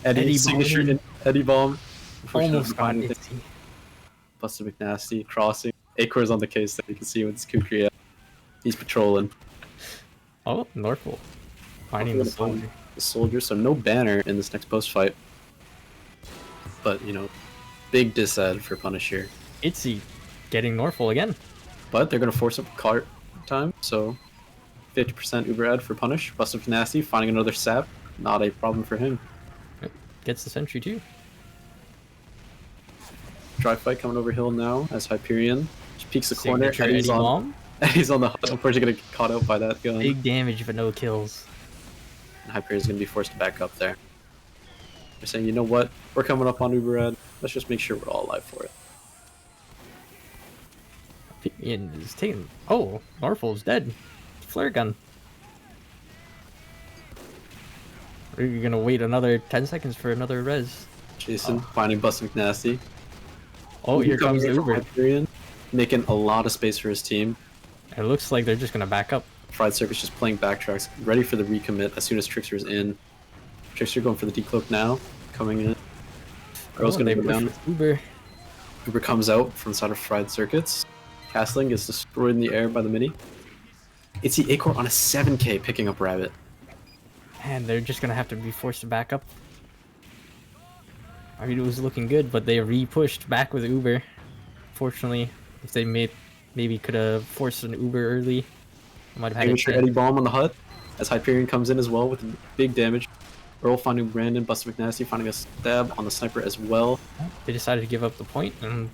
Eddie signature Bomb. in Eddie Bomb. Almost got Unfortunately, Itzy. Buster McNasty crossing. Acor's on the case that you can see with his Kukri. He's patrolling. Oh, Norfolk. Finding the soldier. The soldier, so no banner in this next post fight. But, you know, big disad for Punish here. Itzy getting Norfolk again. But they're going to force up cart time, so 50% Uber ad for Punish. Buster McNasty finding another sap. Not a problem for him. Gets the sentry too. Dry fight coming over hill now as Hyperion just peeks the corner. Signature Eddie Bomb. Eddie's on the hut. Unfortunately, gonna get caught out by that gun. Big damage but no kills. And Hyperion's gonna be forced to back up there. They're saying, you know what? We're coming up on Uberad. Let's just make sure we're all alive for it. Hyperion is taking. Oh, Norfolk's dead. Flare gun. Are you gonna wait another 10 seconds for another res? Jason finding Buster McNasty. Oh, here comes the Uber. Hyperion, making a lot of space for his team. It looks like they're just gonna back up. Fried Circus just playing backtracks, ready for the recommit as soon as Trickster's in. Trickster going for the decloak now, coming in. Girl's gonna go down. Uber. Uber comes out from the side of Fried Circuits. Castling gets destroyed in the air by the mini. It's the Acor on a 7k picking up Rabbit. And they're just gonna have to be forced to back up. I mean, it was looking good, but they re-pushed back with Uber. Fortunately, if they maybe could have forced an Uber early, might have had it. Eddie Bomb on the hut as Hyperion comes in as well with big damage. Earl finding Brandon, Buster McNasty finding a stab on the sniper as well. They decided to give up the point and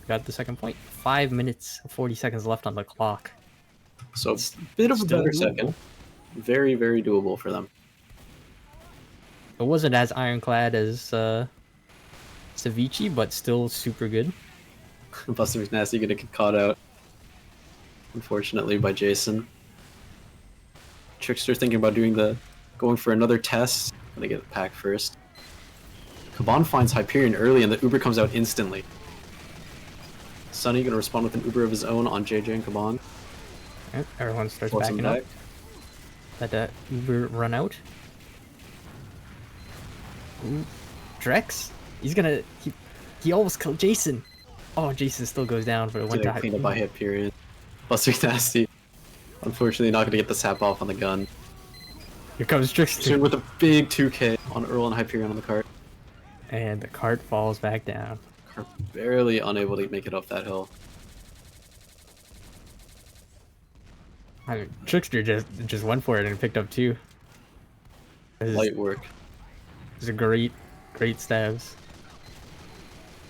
got the second point. 5 minutes 40 seconds left on the clock. So a bit of a better second. Very, very doable for them. It wasn't as ironclad as Ceviche, but still super good. Buster McNasty gonna get caught out, unfortunately, by Jason. Trickster thinking about going for another test. Gonna get the pack first. Kaban finds Hyperion early and the Uber comes out instantly. Sunny gonna respond with an Uber of his own on JJ and Kaban. Right, everyone starts backing up. Let that Uber run out. Ooh, Drex? He's gonna... He almost killed Jason. Oh, Jason still goes down, but it went to cleaned up by Hyperion. Buster McNasty. Unfortunately, not gonna get the sap off on the gun. Here comes Trickster with a big 2K on Earl and Hyperion on the cart. And the cart falls back down. Cart barely unable to make it up that hill. I mean, Trickster just went for it and picked up 2. Light work. These are great stabs.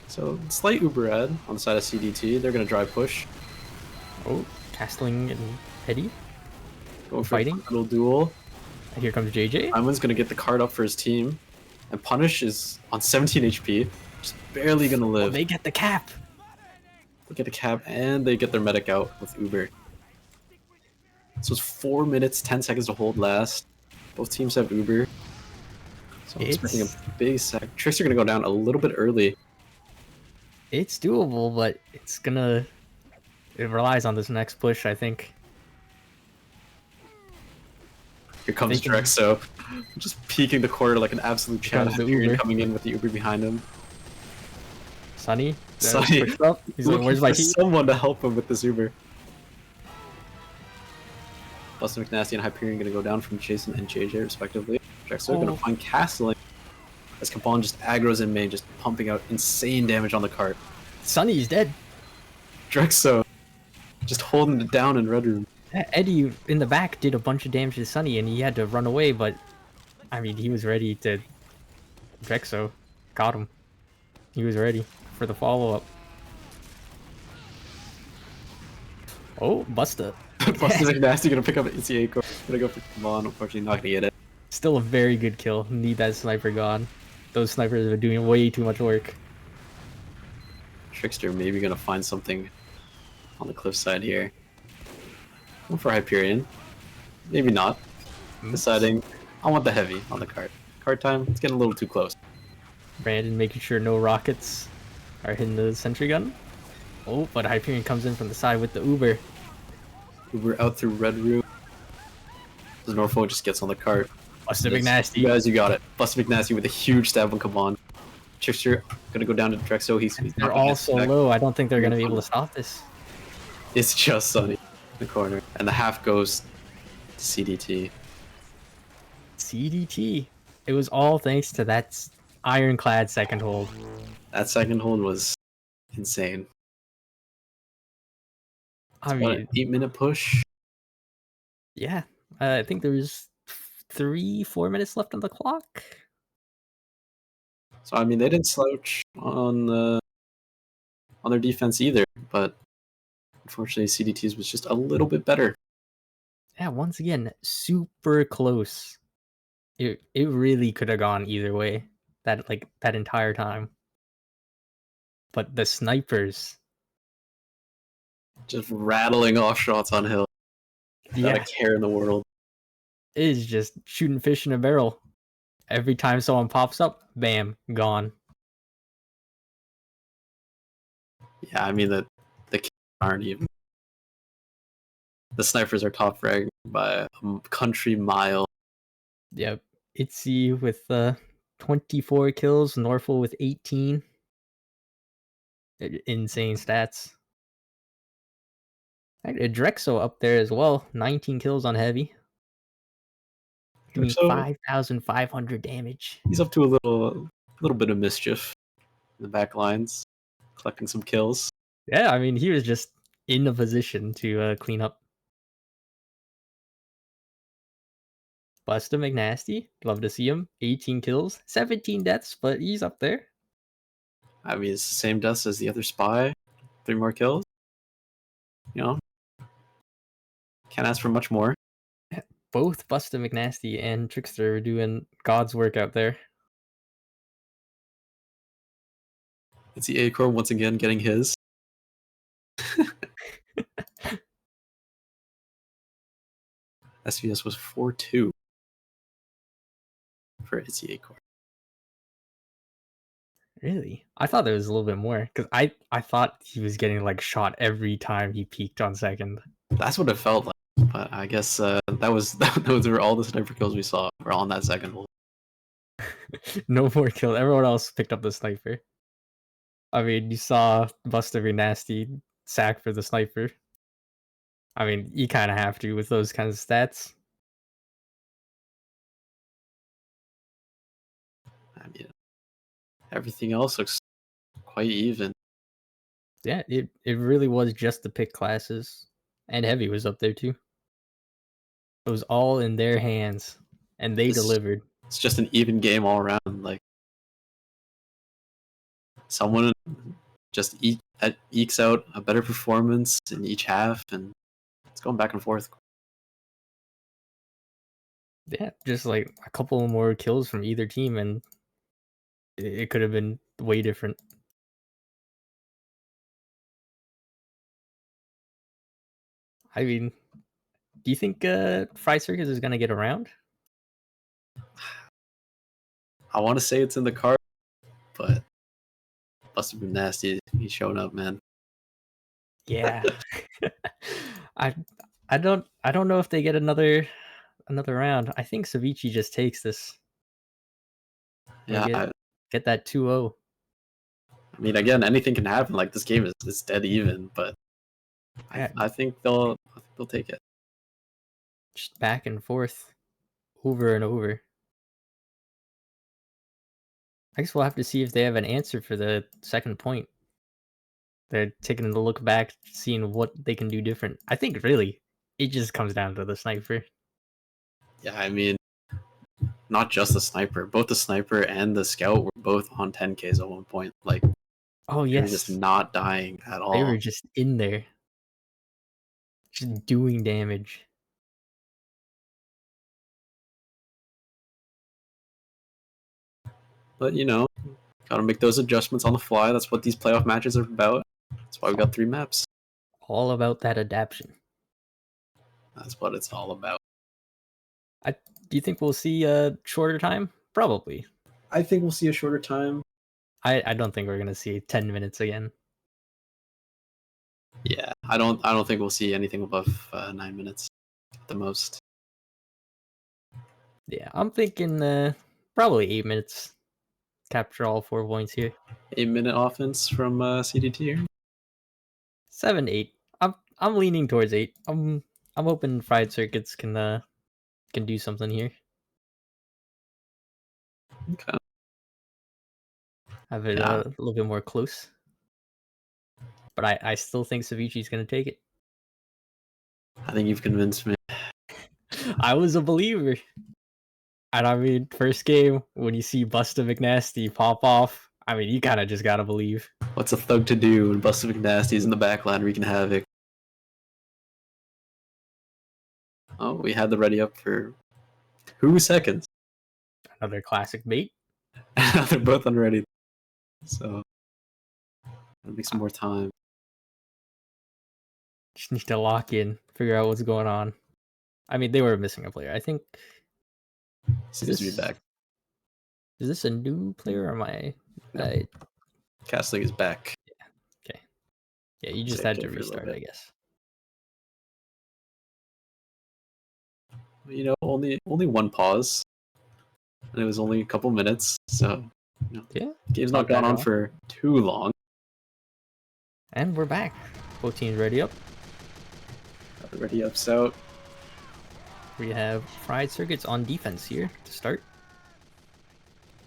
So, slight Uber ad on the side of CDT. They're gonna drive push. Oh, Castling and Eddie. Going for fighting. A little duel. And here comes JJ. Iman's gonna get the card up for his team. And Punish is on 17 HP. Just barely gonna live. Oh, they get the cap. They get the cap and they get their medic out with Uber. So it's 4 minutes, 10 seconds to hold last. Both teams have Uber. So I'm expecting a big sack. Trickster gonna go down a little bit early. It's doable, but it relies on this next push, I think. Here comes Drexo, just peeking the corner like an absolute champ. Coming in with the Uber behind him. Sunny? Sunny. He's like, where's my team? Someone to help him with this Uber. Buster McNasty and Hyperion gonna go down from Jason and JJ respectively. Drexo gonna find Castling as Kaban just aggroes in main, just pumping out insane damage on the cart. Sunny's dead. Drexo just holding it down in Red Room. Eddie in the back did a bunch of damage to Sunny and he had to run away, but I mean, he was ready to... Drexo got him. He was ready for the follow-up. Oh, Busta. Busta's like nasty, gonna pick up an ECA core. Gonna go for Kaban, unfortunately not gonna get it. Still a very good kill. Need that sniper gone. Those snipers are doing way too much work. Trickster maybe gonna find something on the cliffside here. Going for Hyperion. Maybe not. Deciding, I want the heavy on the cart. Cart time, it's getting a little too close. Brandon making sure no rockets are hitting the sentry gun. Oh, but Hyperion comes in from the side with the Uber. Uber out through Red Room. Norfolk just gets on the cart. Buster McNasty. You guys, you got it. Buster McNasty with a huge stab on Kaban. Trickster gonna go down to Drexo. They're all so low. I don't think they're gonna be able to stop this. It's just Sunny in the corner, and the half goes to CDT. CDT. It was all thanks to that ironclad second hold. That second hold was insane. I mean, an 8-minute push. Yeah, I think there was 3-4 minutes left on the clock. So I mean, they didn't slouch on their defense either, but unfortunately, CDT's was just a little bit better. Yeah, once again, super close. It really could have gone either way. That entire time. But the snipers just rattling off shots on hill. Not a care in the world. It is just shooting fish in a barrel. Every time someone pops up, bam, gone. Yeah, I mean the aren't even. The snipers are top fragged by a country mile. Yep, Itzy with 24 kills, Norfolk with 18. Insane stats. Drexo up there as well, 19 kills on heavy. doing So 5,500 damage. he's up to a little bit of mischief in the back lines, collecting some kills. Yeah, I mean, he was just in a position to clean up. Busta McNasty, love to see him. 18 kills, 17 deaths, but he's up there. I mean, it's the same deaths as the other spy. 3 more kills. You know, can't ask for much more. Both Busta McNasty and Trickster are doing God's work out there. It's the A-Core once again getting his. SVS was 4-2 for Itzy A-Core. Really? I thought there was a little bit more because I thought he was getting like shot every time he peaked on second. That's what it felt like. But I guess those were all the sniper kills we saw were on that second hole. No more kills. Everyone else picked up the sniper. I mean, you saw Busta McNasty sack for the sniper. I mean, you kind of have to with those kinds of stats. I mean, everything else looks quite even. Yeah, it really was just the pick classes. And Heavy was up there too. It was all in their hands. And they delivered. It's just an even game all around. Like, someone just ekes out a better performance in each half, and it's going back and forth. Yeah, just like a couple more kills from either team, and it could have been way different. I mean, do you think Fried Circus is going to get around? I want to say it's in the card, but must have been nasty. He's showing up, man. Yeah. I don't know if they get another round. I think Ceviche just takes this. Yeah, Get that 2-0. I mean, again, anything can happen. Like, this game is dead even, but I think they'll take it. Just back and forth, over and over. I guess we'll have to see if they have an answer for the second point. They're taking a look back, seeing what they can do different. I think really, it just comes down to the sniper. Yeah, I mean, not just the sniper. Both the sniper and the scout were both on 10Ks at one point. Like, oh they yes, were just not dying at all. They were just in there, just doing damage. But you know, gotta make those adjustments on the fly. That's what these playoff matches are about. That's why we got 3 maps. All about that adaptation. That's what it's all about. Do you think we'll see a shorter time? Probably. I think we'll see a shorter time. I don't think we're gonna see 10 minutes again. Yeah, I don't think we'll see anything above 9 minutes at the most. Yeah, I'm thinking probably 8 minutes. Capture all 4 points here. 8-minute offense from CDT here. 7, 8. I'm leaning towards 8. I'm hoping Fried Circuits can do something here. Okay. Have it a little bit more close. But I still think Ceviche's gonna take it. I think you've convinced me. I was a believer. And I mean, first game, when you see Busta McNasty pop off, I mean, you kind of just gotta believe. What's a thug to do when Busta McNasty's in the backline wreaking havoc? Oh, we had the ready up for 2 seconds. Another classic bait. They're both unready. So, it'll be some more time. Just need to lock in, figure out what's going on. I mean, they were missing a player. I think. Seems to be back. Is this a new player or am I? No. Castling is back. Yeah. Okay. Yeah, you just had to restart, I guess. You know, only 1 pause, and it was only a couple minutes, so you know, yeah, game's not gone on for too long. And we're back. Both teams ready up. Got the ready ups out. We have Fried Circuits on defense here to start.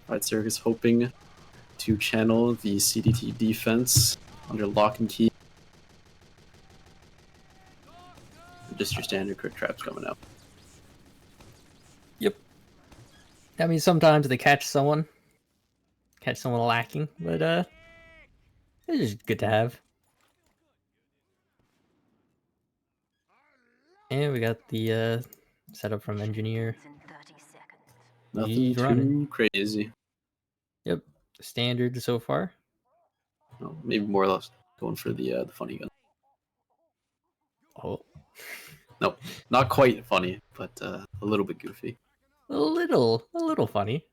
Fried Circus hoping to channel the CDT defense under lock and key. Just your standard quick traps coming out. Yep. I mean, sometimes they catch someone lacking, but it's just good to have. And we got the setup from engineer. In 30 seconds. Nothing He's too running. crazy. Yep, standard so far. Well, maybe more or less going for the funny gun. Oh, Nope, not quite funny, but a little bit goofy. a little funny.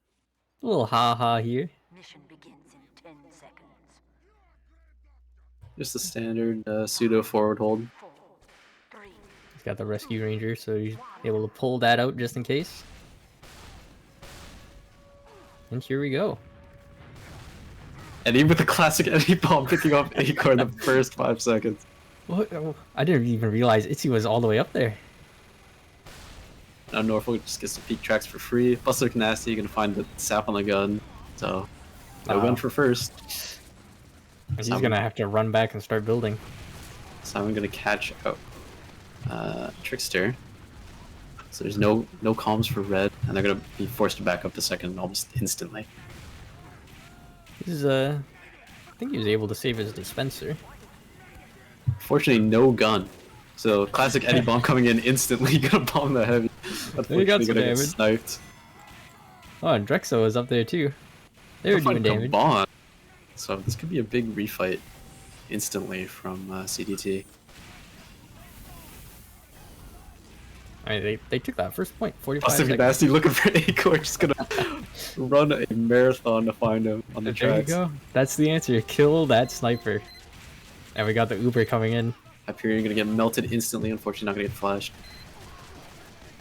A little ha-ha here. Mission begins in 10 seconds. Just the standard pseudo forward hold. 4, 3, He's got the rescue ranger, so he's able to pull that out just in case. And here we go. And even with the classic Eddie bomb picking up Acorn in the first 5 seconds. What? Oh, I didn't even realize Itzy was all the way up there. Now Norfolk just gets the peak tracks for free. Buster Nasty gonna find the sap on the gun. So I win for first. He's gonna have to run back and start building. Simon gonna catch out Trickster. So there's no comms for red, and they're gonna be forced to back up to second almost instantly. He's I think he was able to save his dispenser. Fortunately, no gun. So classic Eddie bomb coming in instantly, gonna bomb the heavy. Unfortunately, got some gonna get damage. sniped. Oh, and Drexo was up there too. They were doing damage. Kaban. So this could be a big refight instantly from CDT. I mean, they took that first point. 45 Buster seconds. Nasty looking for Acorn, just gonna run a marathon to find him on the There you tracks. go. That's the answer. Kill that sniper. And we got the Uber coming in. Hyperion gonna get melted instantly, unfortunately not gonna get flashed.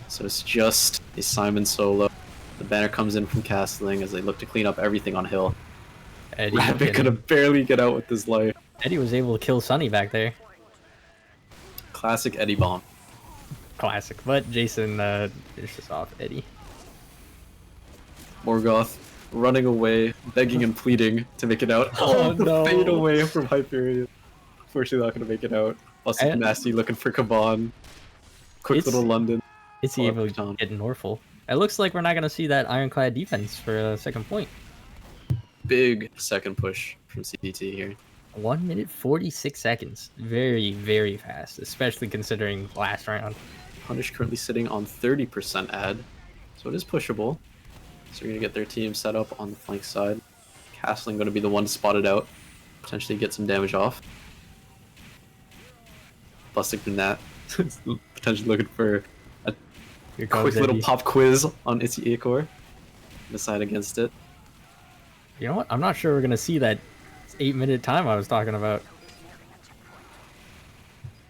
So it's just a Simon solo. The banner comes in from Castling as they look to clean up everything on Hill. Eddie, Rabbit gonna barely get out with his life. Eddie was able to kill Sunny back there. Classic Eddie bomb. Classic. But Jason finishes off Eddie. Morgoth running away, begging and pleading to make it out. Oh, the no. fade away from Hyperion. Unfortunately not gonna make it out. Buster Nasty looking for Kaban. Quick It's- little London. Is he able to get Norfolk? It looks like we're not going to see that ironclad defense for a second point. Big second push from CDT here. 1 minute 46 seconds. Very, very fast, especially considering last round. Punish currently sitting on 30% ad, so it is pushable. So you're gonna get their team set up on the flank side. Castling gonna be the one to spot it out, potentially get some damage off. Busting from that, potentially looking for a Here comes quick little Eddie. pop quiz on Itzy Acor. Decide against it. You know what? I'm not sure we're going to see that 8-minute time I was talking about.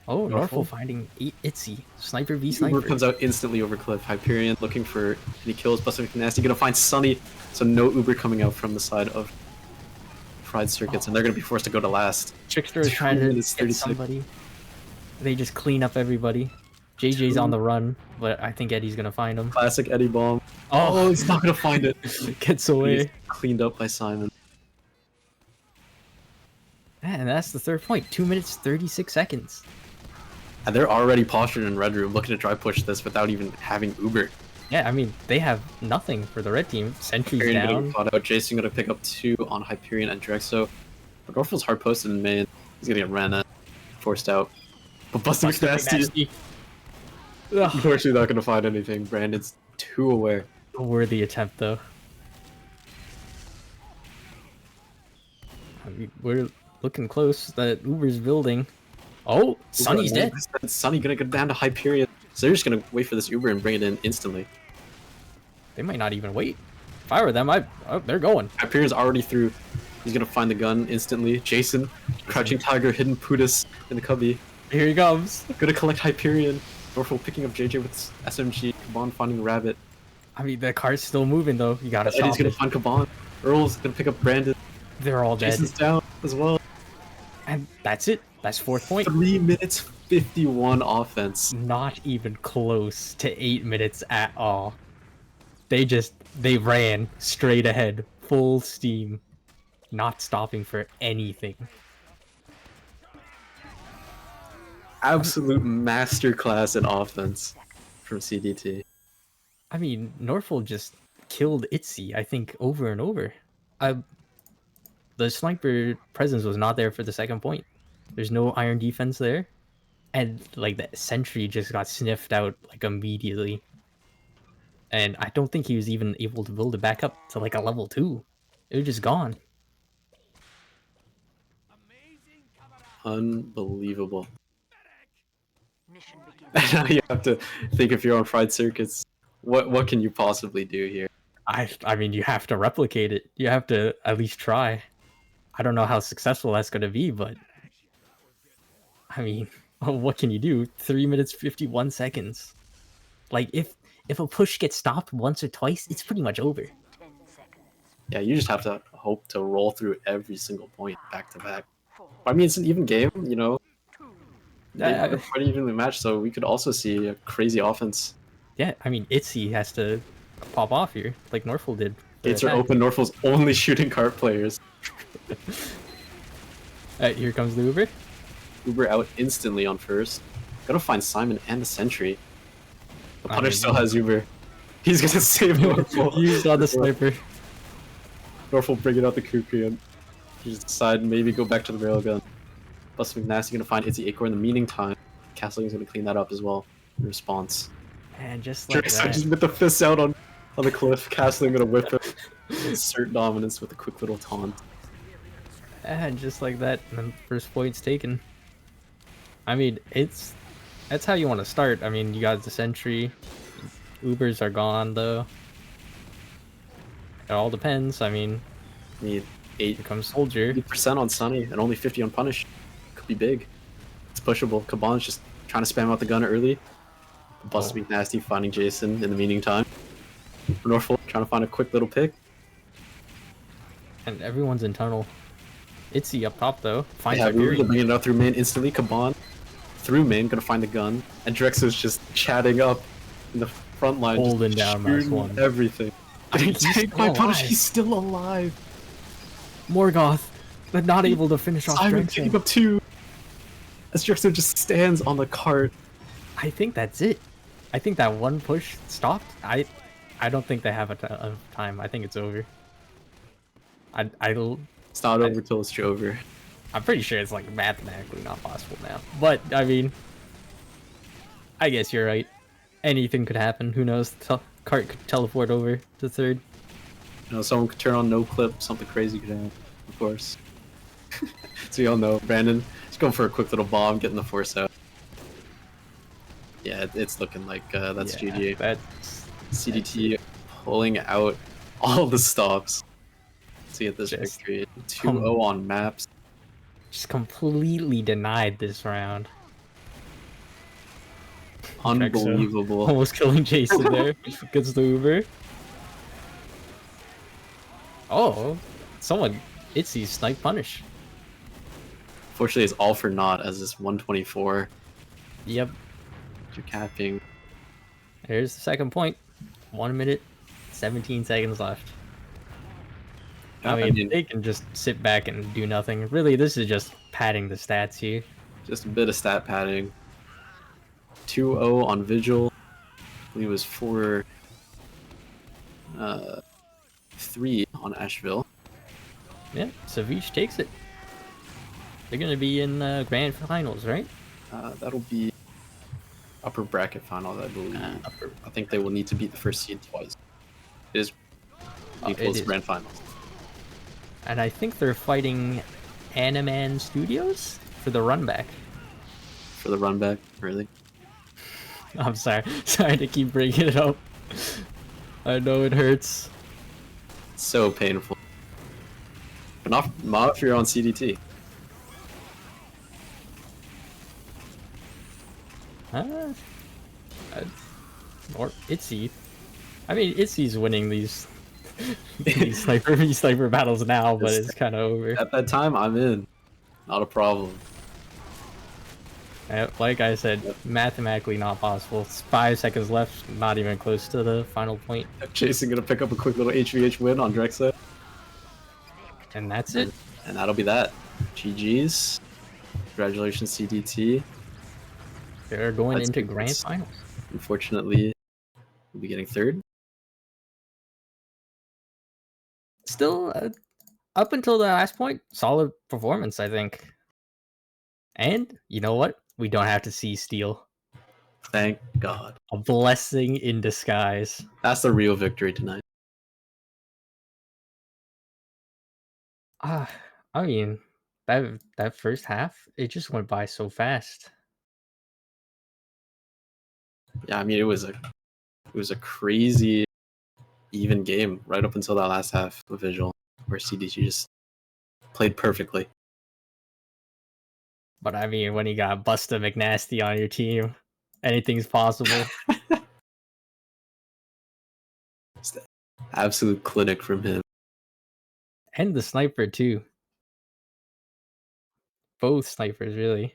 Oh, Norfolk finding Itzy. Sniper v Uber sniper. comes out instantly over cliff. Hyperion looking for any kills. Busting Nasty gonna find Sunny, so no Uber coming out from the side of Fried Circuits, and they're gonna be forced to go to last. Trickster is 2 trying to minutes, get 36. somebody. They just clean up everybody. JJ's on the run, but I think Eddie's going to find him. Classic Eddie bomb. Oh, He's not gonna find it. gets He's away. cleaned up by Simon. And that's the third point. 2 minutes 36 seconds. And they're already postured in Red Room, looking to try push this without even having Uber. Yeah, I mean, they have nothing for the red team. Sentry's Hyperion getting down. caught out. Jason gonna pick up 2 on Hyperion and Drexo. But Gorfield's hard posted in main. He's gonna get ran at, forced out. But Busting Nasty, Ugh, unfortunately not gonna find anything. Brandon's too aware. a worthy attempt, though. I mean, we're looking close. That Uber's building. Oh, Sunny's dead. Sunny gonna go down to Hyperion. So they're just gonna wait for this Uber and bring it in instantly. They might not even wait. If I were them, they're going. Hyperion's already through. He's gonna find the gun instantly. Jason, Crouching Tiger, Hidden Putis in the cubby. Here he comes. Gonna collect Hyperion. Norfolk picking up JJ with SMG. Kaban finding Rabbit. I mean, the car's still moving, though. You gotta Eddie's stop gonna it. find Kaban. Earl's gonna pick up Brandon. They're all dead. Jason's down as well. And that's it. That's 4th point. 3 minutes 51 offense. Not even close to 8 minutes at all. They ran straight ahead, full steam, not stopping for anything. Absolute masterclass in offense from CDT. I mean, Norfolk just killed Itzy, I think, over and over. The sniper presence was not there for the 2nd point. There's no iron defense there. And, like, the sentry just got sniffed out, like, immediately. And I don't think he was even able to build it back up to, like, a level 2. It was just gone. Unbelievable. Mission begins. Now you have to think, if you're on Fried Circuits, what can you possibly do here? I mean, you have to replicate it. You have to at least try. I don't know how successful that's going to be, but I mean, what can you do? 3 minutes 51 seconds. Like, if a push gets stopped once or twice, it's pretty much over. 10 seconds. Yeah, you just have to hope to roll through every single point back to back. 4, I mean, it's an even game, you know. 2, They're quite evenly matched, so we could also see a crazy offense. Yeah, I mean, Itzy has to pop off here, like Norfolk did. Gates are open. Norfolk's only shooting cart players. Here comes the Uber. Uber out instantly on first. Gotta find Simon and the sentry. The I Punish mean, still has Uber. He's gonna save Norfolk. Used on the sniper. Norfolk bringing out the Kuku and he just decide maybe go back to the railgun. Bust McNasty gonna find Itzy Acor in the meantime. Castling's gonna clean that up as well in response. And just like Drake's that. just with the fists out on the cliff. Castling gonna whip it. Insert dominance with a quick little taunt. And just like that, and then first point's taken. I mean, that's how you want to start. I mean, you got the sentry. Ubers are gone though. It all depends. I mean, Need here comes Soldier. 8% on Sunny and only 50 on Punish. Could be big. It's pushable. Caban's just trying to spam out the gun early. Bust McNasty finding Jason in the meantime. Norfolk trying to find a quick little pick. And everyone's in tunnel. Itzy up top though. Finds Yeah, Ruby Iberian. bringing it out through main instantly. Caban through main, gonna find the gun. And Drexo's just chatting up in the front line. Holding just down Mass shooting One. everything. I mean, Getting he's tanked still by Punish. alive. He's still alive. Morgoth, but not able to finish off Simon Drexel. taking up 2. As Drexo just stands on the cart. I think that's it. I think that one push stopped. I don't think they have a time. I think it's over. It's not over till it's over. I'm pretty sure it's like mathematically not possible now. But I mean, I guess you're right. Anything could happen. Who knows? Cart could teleport over to third. You know, someone could turn on no clip, something crazy could happen, of course. So you all know, Brandon, just going for a quick little bomb, getting the force out. Yeah, it's looking like that's Yeah, GG. That's CDT pulling out all the stops to get this Just victory. 2-0 on maps. just completely denied this round. Unbelievable. Almost killing Jason there. Gets the Uber. Oh, someone Itzy snipe punish. Fortunately, it's all for naught as this 124 Yep. you're capping. Here's the 2nd point. 1 minute, 17 seconds left. I mean, they can just sit back and do nothing. Really, this is just padding the stats here. Just a bit of stat padding. 2-0 on Vigil. I believe it was 4-3 on Asheville. Yeah, Ceviche takes it. They're gonna be in grand finals, right? That'll be upper bracket finals, I believe. I think they will need to beat the first seed twice. It is equals is. grand finals. And I think they're fighting Animan Studios for the run back. For the run back, really. I'm sorry. Sorry to keep bringing it up. I know it hurts. So painful. But not if you're on CDT. Or Itzy. I mean, Itzy's winning these these sniper battles now, but it's kind of over. At that time, I'm in. Not a problem. Like I said, mathematically not possible. It's 5 seconds left, not even close to the final point. Jason gonna pick up a quick little HVH win on Drexa. And that's it. And that'll be that. GG's. Congratulations, CDT. They're going That's into good. grand finals. Unfortunately, we'll be getting third. Still, up until the last point, solid performance, I think. And you know what? We don't have to see Steel. Thank God. A blessing in disguise. That's the real victory tonight. I mean, that first half, it just went by so fast. Yeah, I mean it was a crazy even game right up until that last half of Visual, where CDT just played perfectly. But I mean, when you got Busta McNasty on your team, anything's possible. Absolute clinic from him. And the sniper too. Both snipers, really.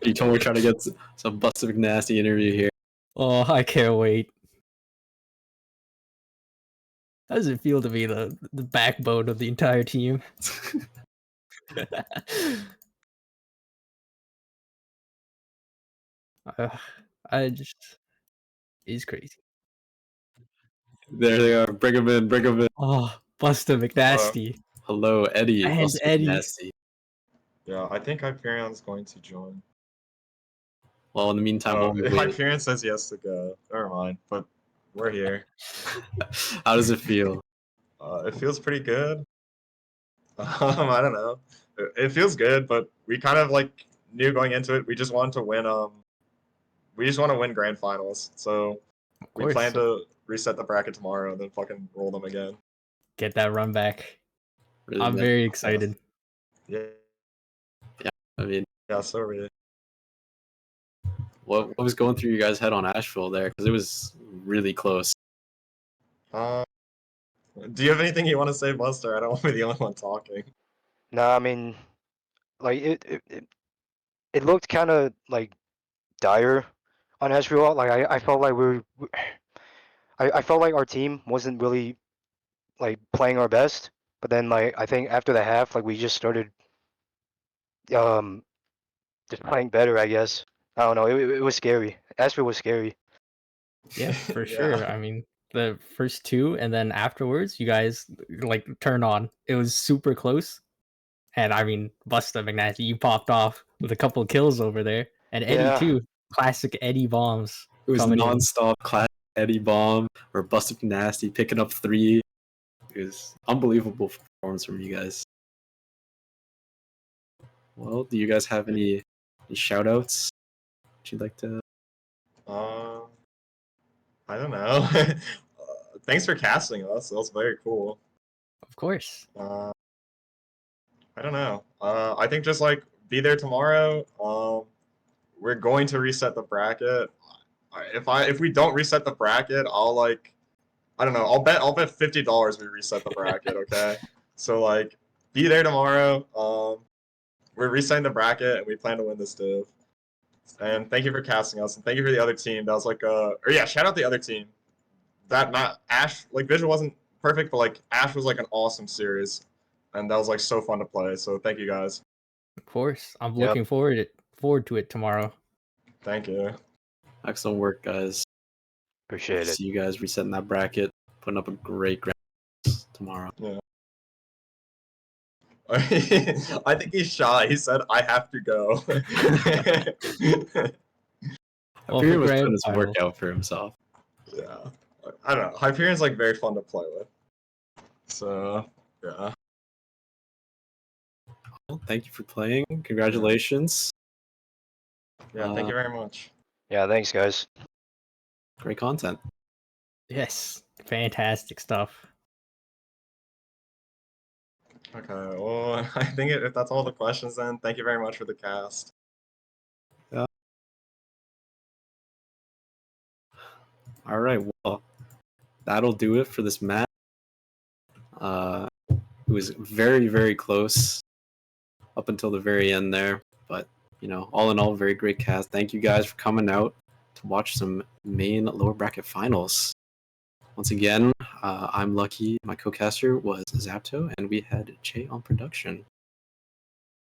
You told me we're trying to get some Busta McNasty interview here. Oh, I can't wait. How does it feel to be the backbone of the entire team? I just... It's crazy. There they are. Bring him in. Bring him in. Oh, Busta McNasty. Hello, Eddie. And Busta Eddie. McNasty. Yeah, I think Hyperion's going to join. Well, in the meantime, while we wait, Hyperion says yes to go. Never mind, but we're here. how does it feel? It feels pretty good. I don't know. It feels good, but we kind of like knew going into it. We just wanted to win. We just want to win grand finals. So we plan to reset the bracket tomorrow and then fucking roll them again. Get that run back. Really, I'm very excited. Yeah. I mean, Yeah. So are we. what was going through your guys' head on Asheville there? Because it was really close. Do you have anything you want to say, Buster? I don't want to be the only one talking. No, I mean, like it looked kind of like dire on Ezreal. Like I felt like I felt like our team wasn't really like playing our best. But then like I think after the half, like we just started um just playing better. I guess I don't know. It was scary. Ezreal was scary. Yeah, for Yeah. sure. I mean, the first two, and then afterwards, you guys like turn on. It was super close. And I mean, Busta McNasty, you popped off with a couple of kills over there. And Eddie Yeah. too. Classic Eddie bombs. It was coming in. non-stop class Eddie bomb or Busta McNasty picking up 3. It was unbelievable performance from you guys. Well, do you guys have any shout outs you'd like to? I don't know. Thanks for casting us. That was very cool. Of course. I don't know. I think just like be there tomorrow. We're going to reset the bracket. If we don't reset the bracket, I'll like I don't know. I'll bet $50 we reset the bracket. Okay. So like be there tomorrow. We're resetting the bracket and we plan to win this div. And thank you for casting us and thank you for the other team. That was like shout out the other team. That not Ash like Vision wasn't perfect, but like Ash was like an awesome series. And that was like so fun to play. So thank you guys. Of course. I'm Yep. looking forward to it tomorrow. Thank you. Excellent work, guys. Appreciate it. See you guys resetting that bracket, putting up a great grand tomorrow. Yeah. I think he's shy. He said, "I have to go." Well, Hyperion for was grand putting his final. work out for himself. Yeah, I don't know. Hyperion's like very fun to play with. So yeah. Well, thank you for playing. Congratulations. Yeah, thank you very much. Yeah, thanks guys. Great content. Yes. Fantastic stuff. Okay, well, I think if that's all the questions, then thank you very much for the cast. All right, well, that'll do it for this match. It was very, very close. up until the very end there. But you know, all in all, very great cast. Thank you guys for coming out to watch some main lower bracket finals. Once again, I'm Lucky. My co-caster was Xapto, and we had Jay on production.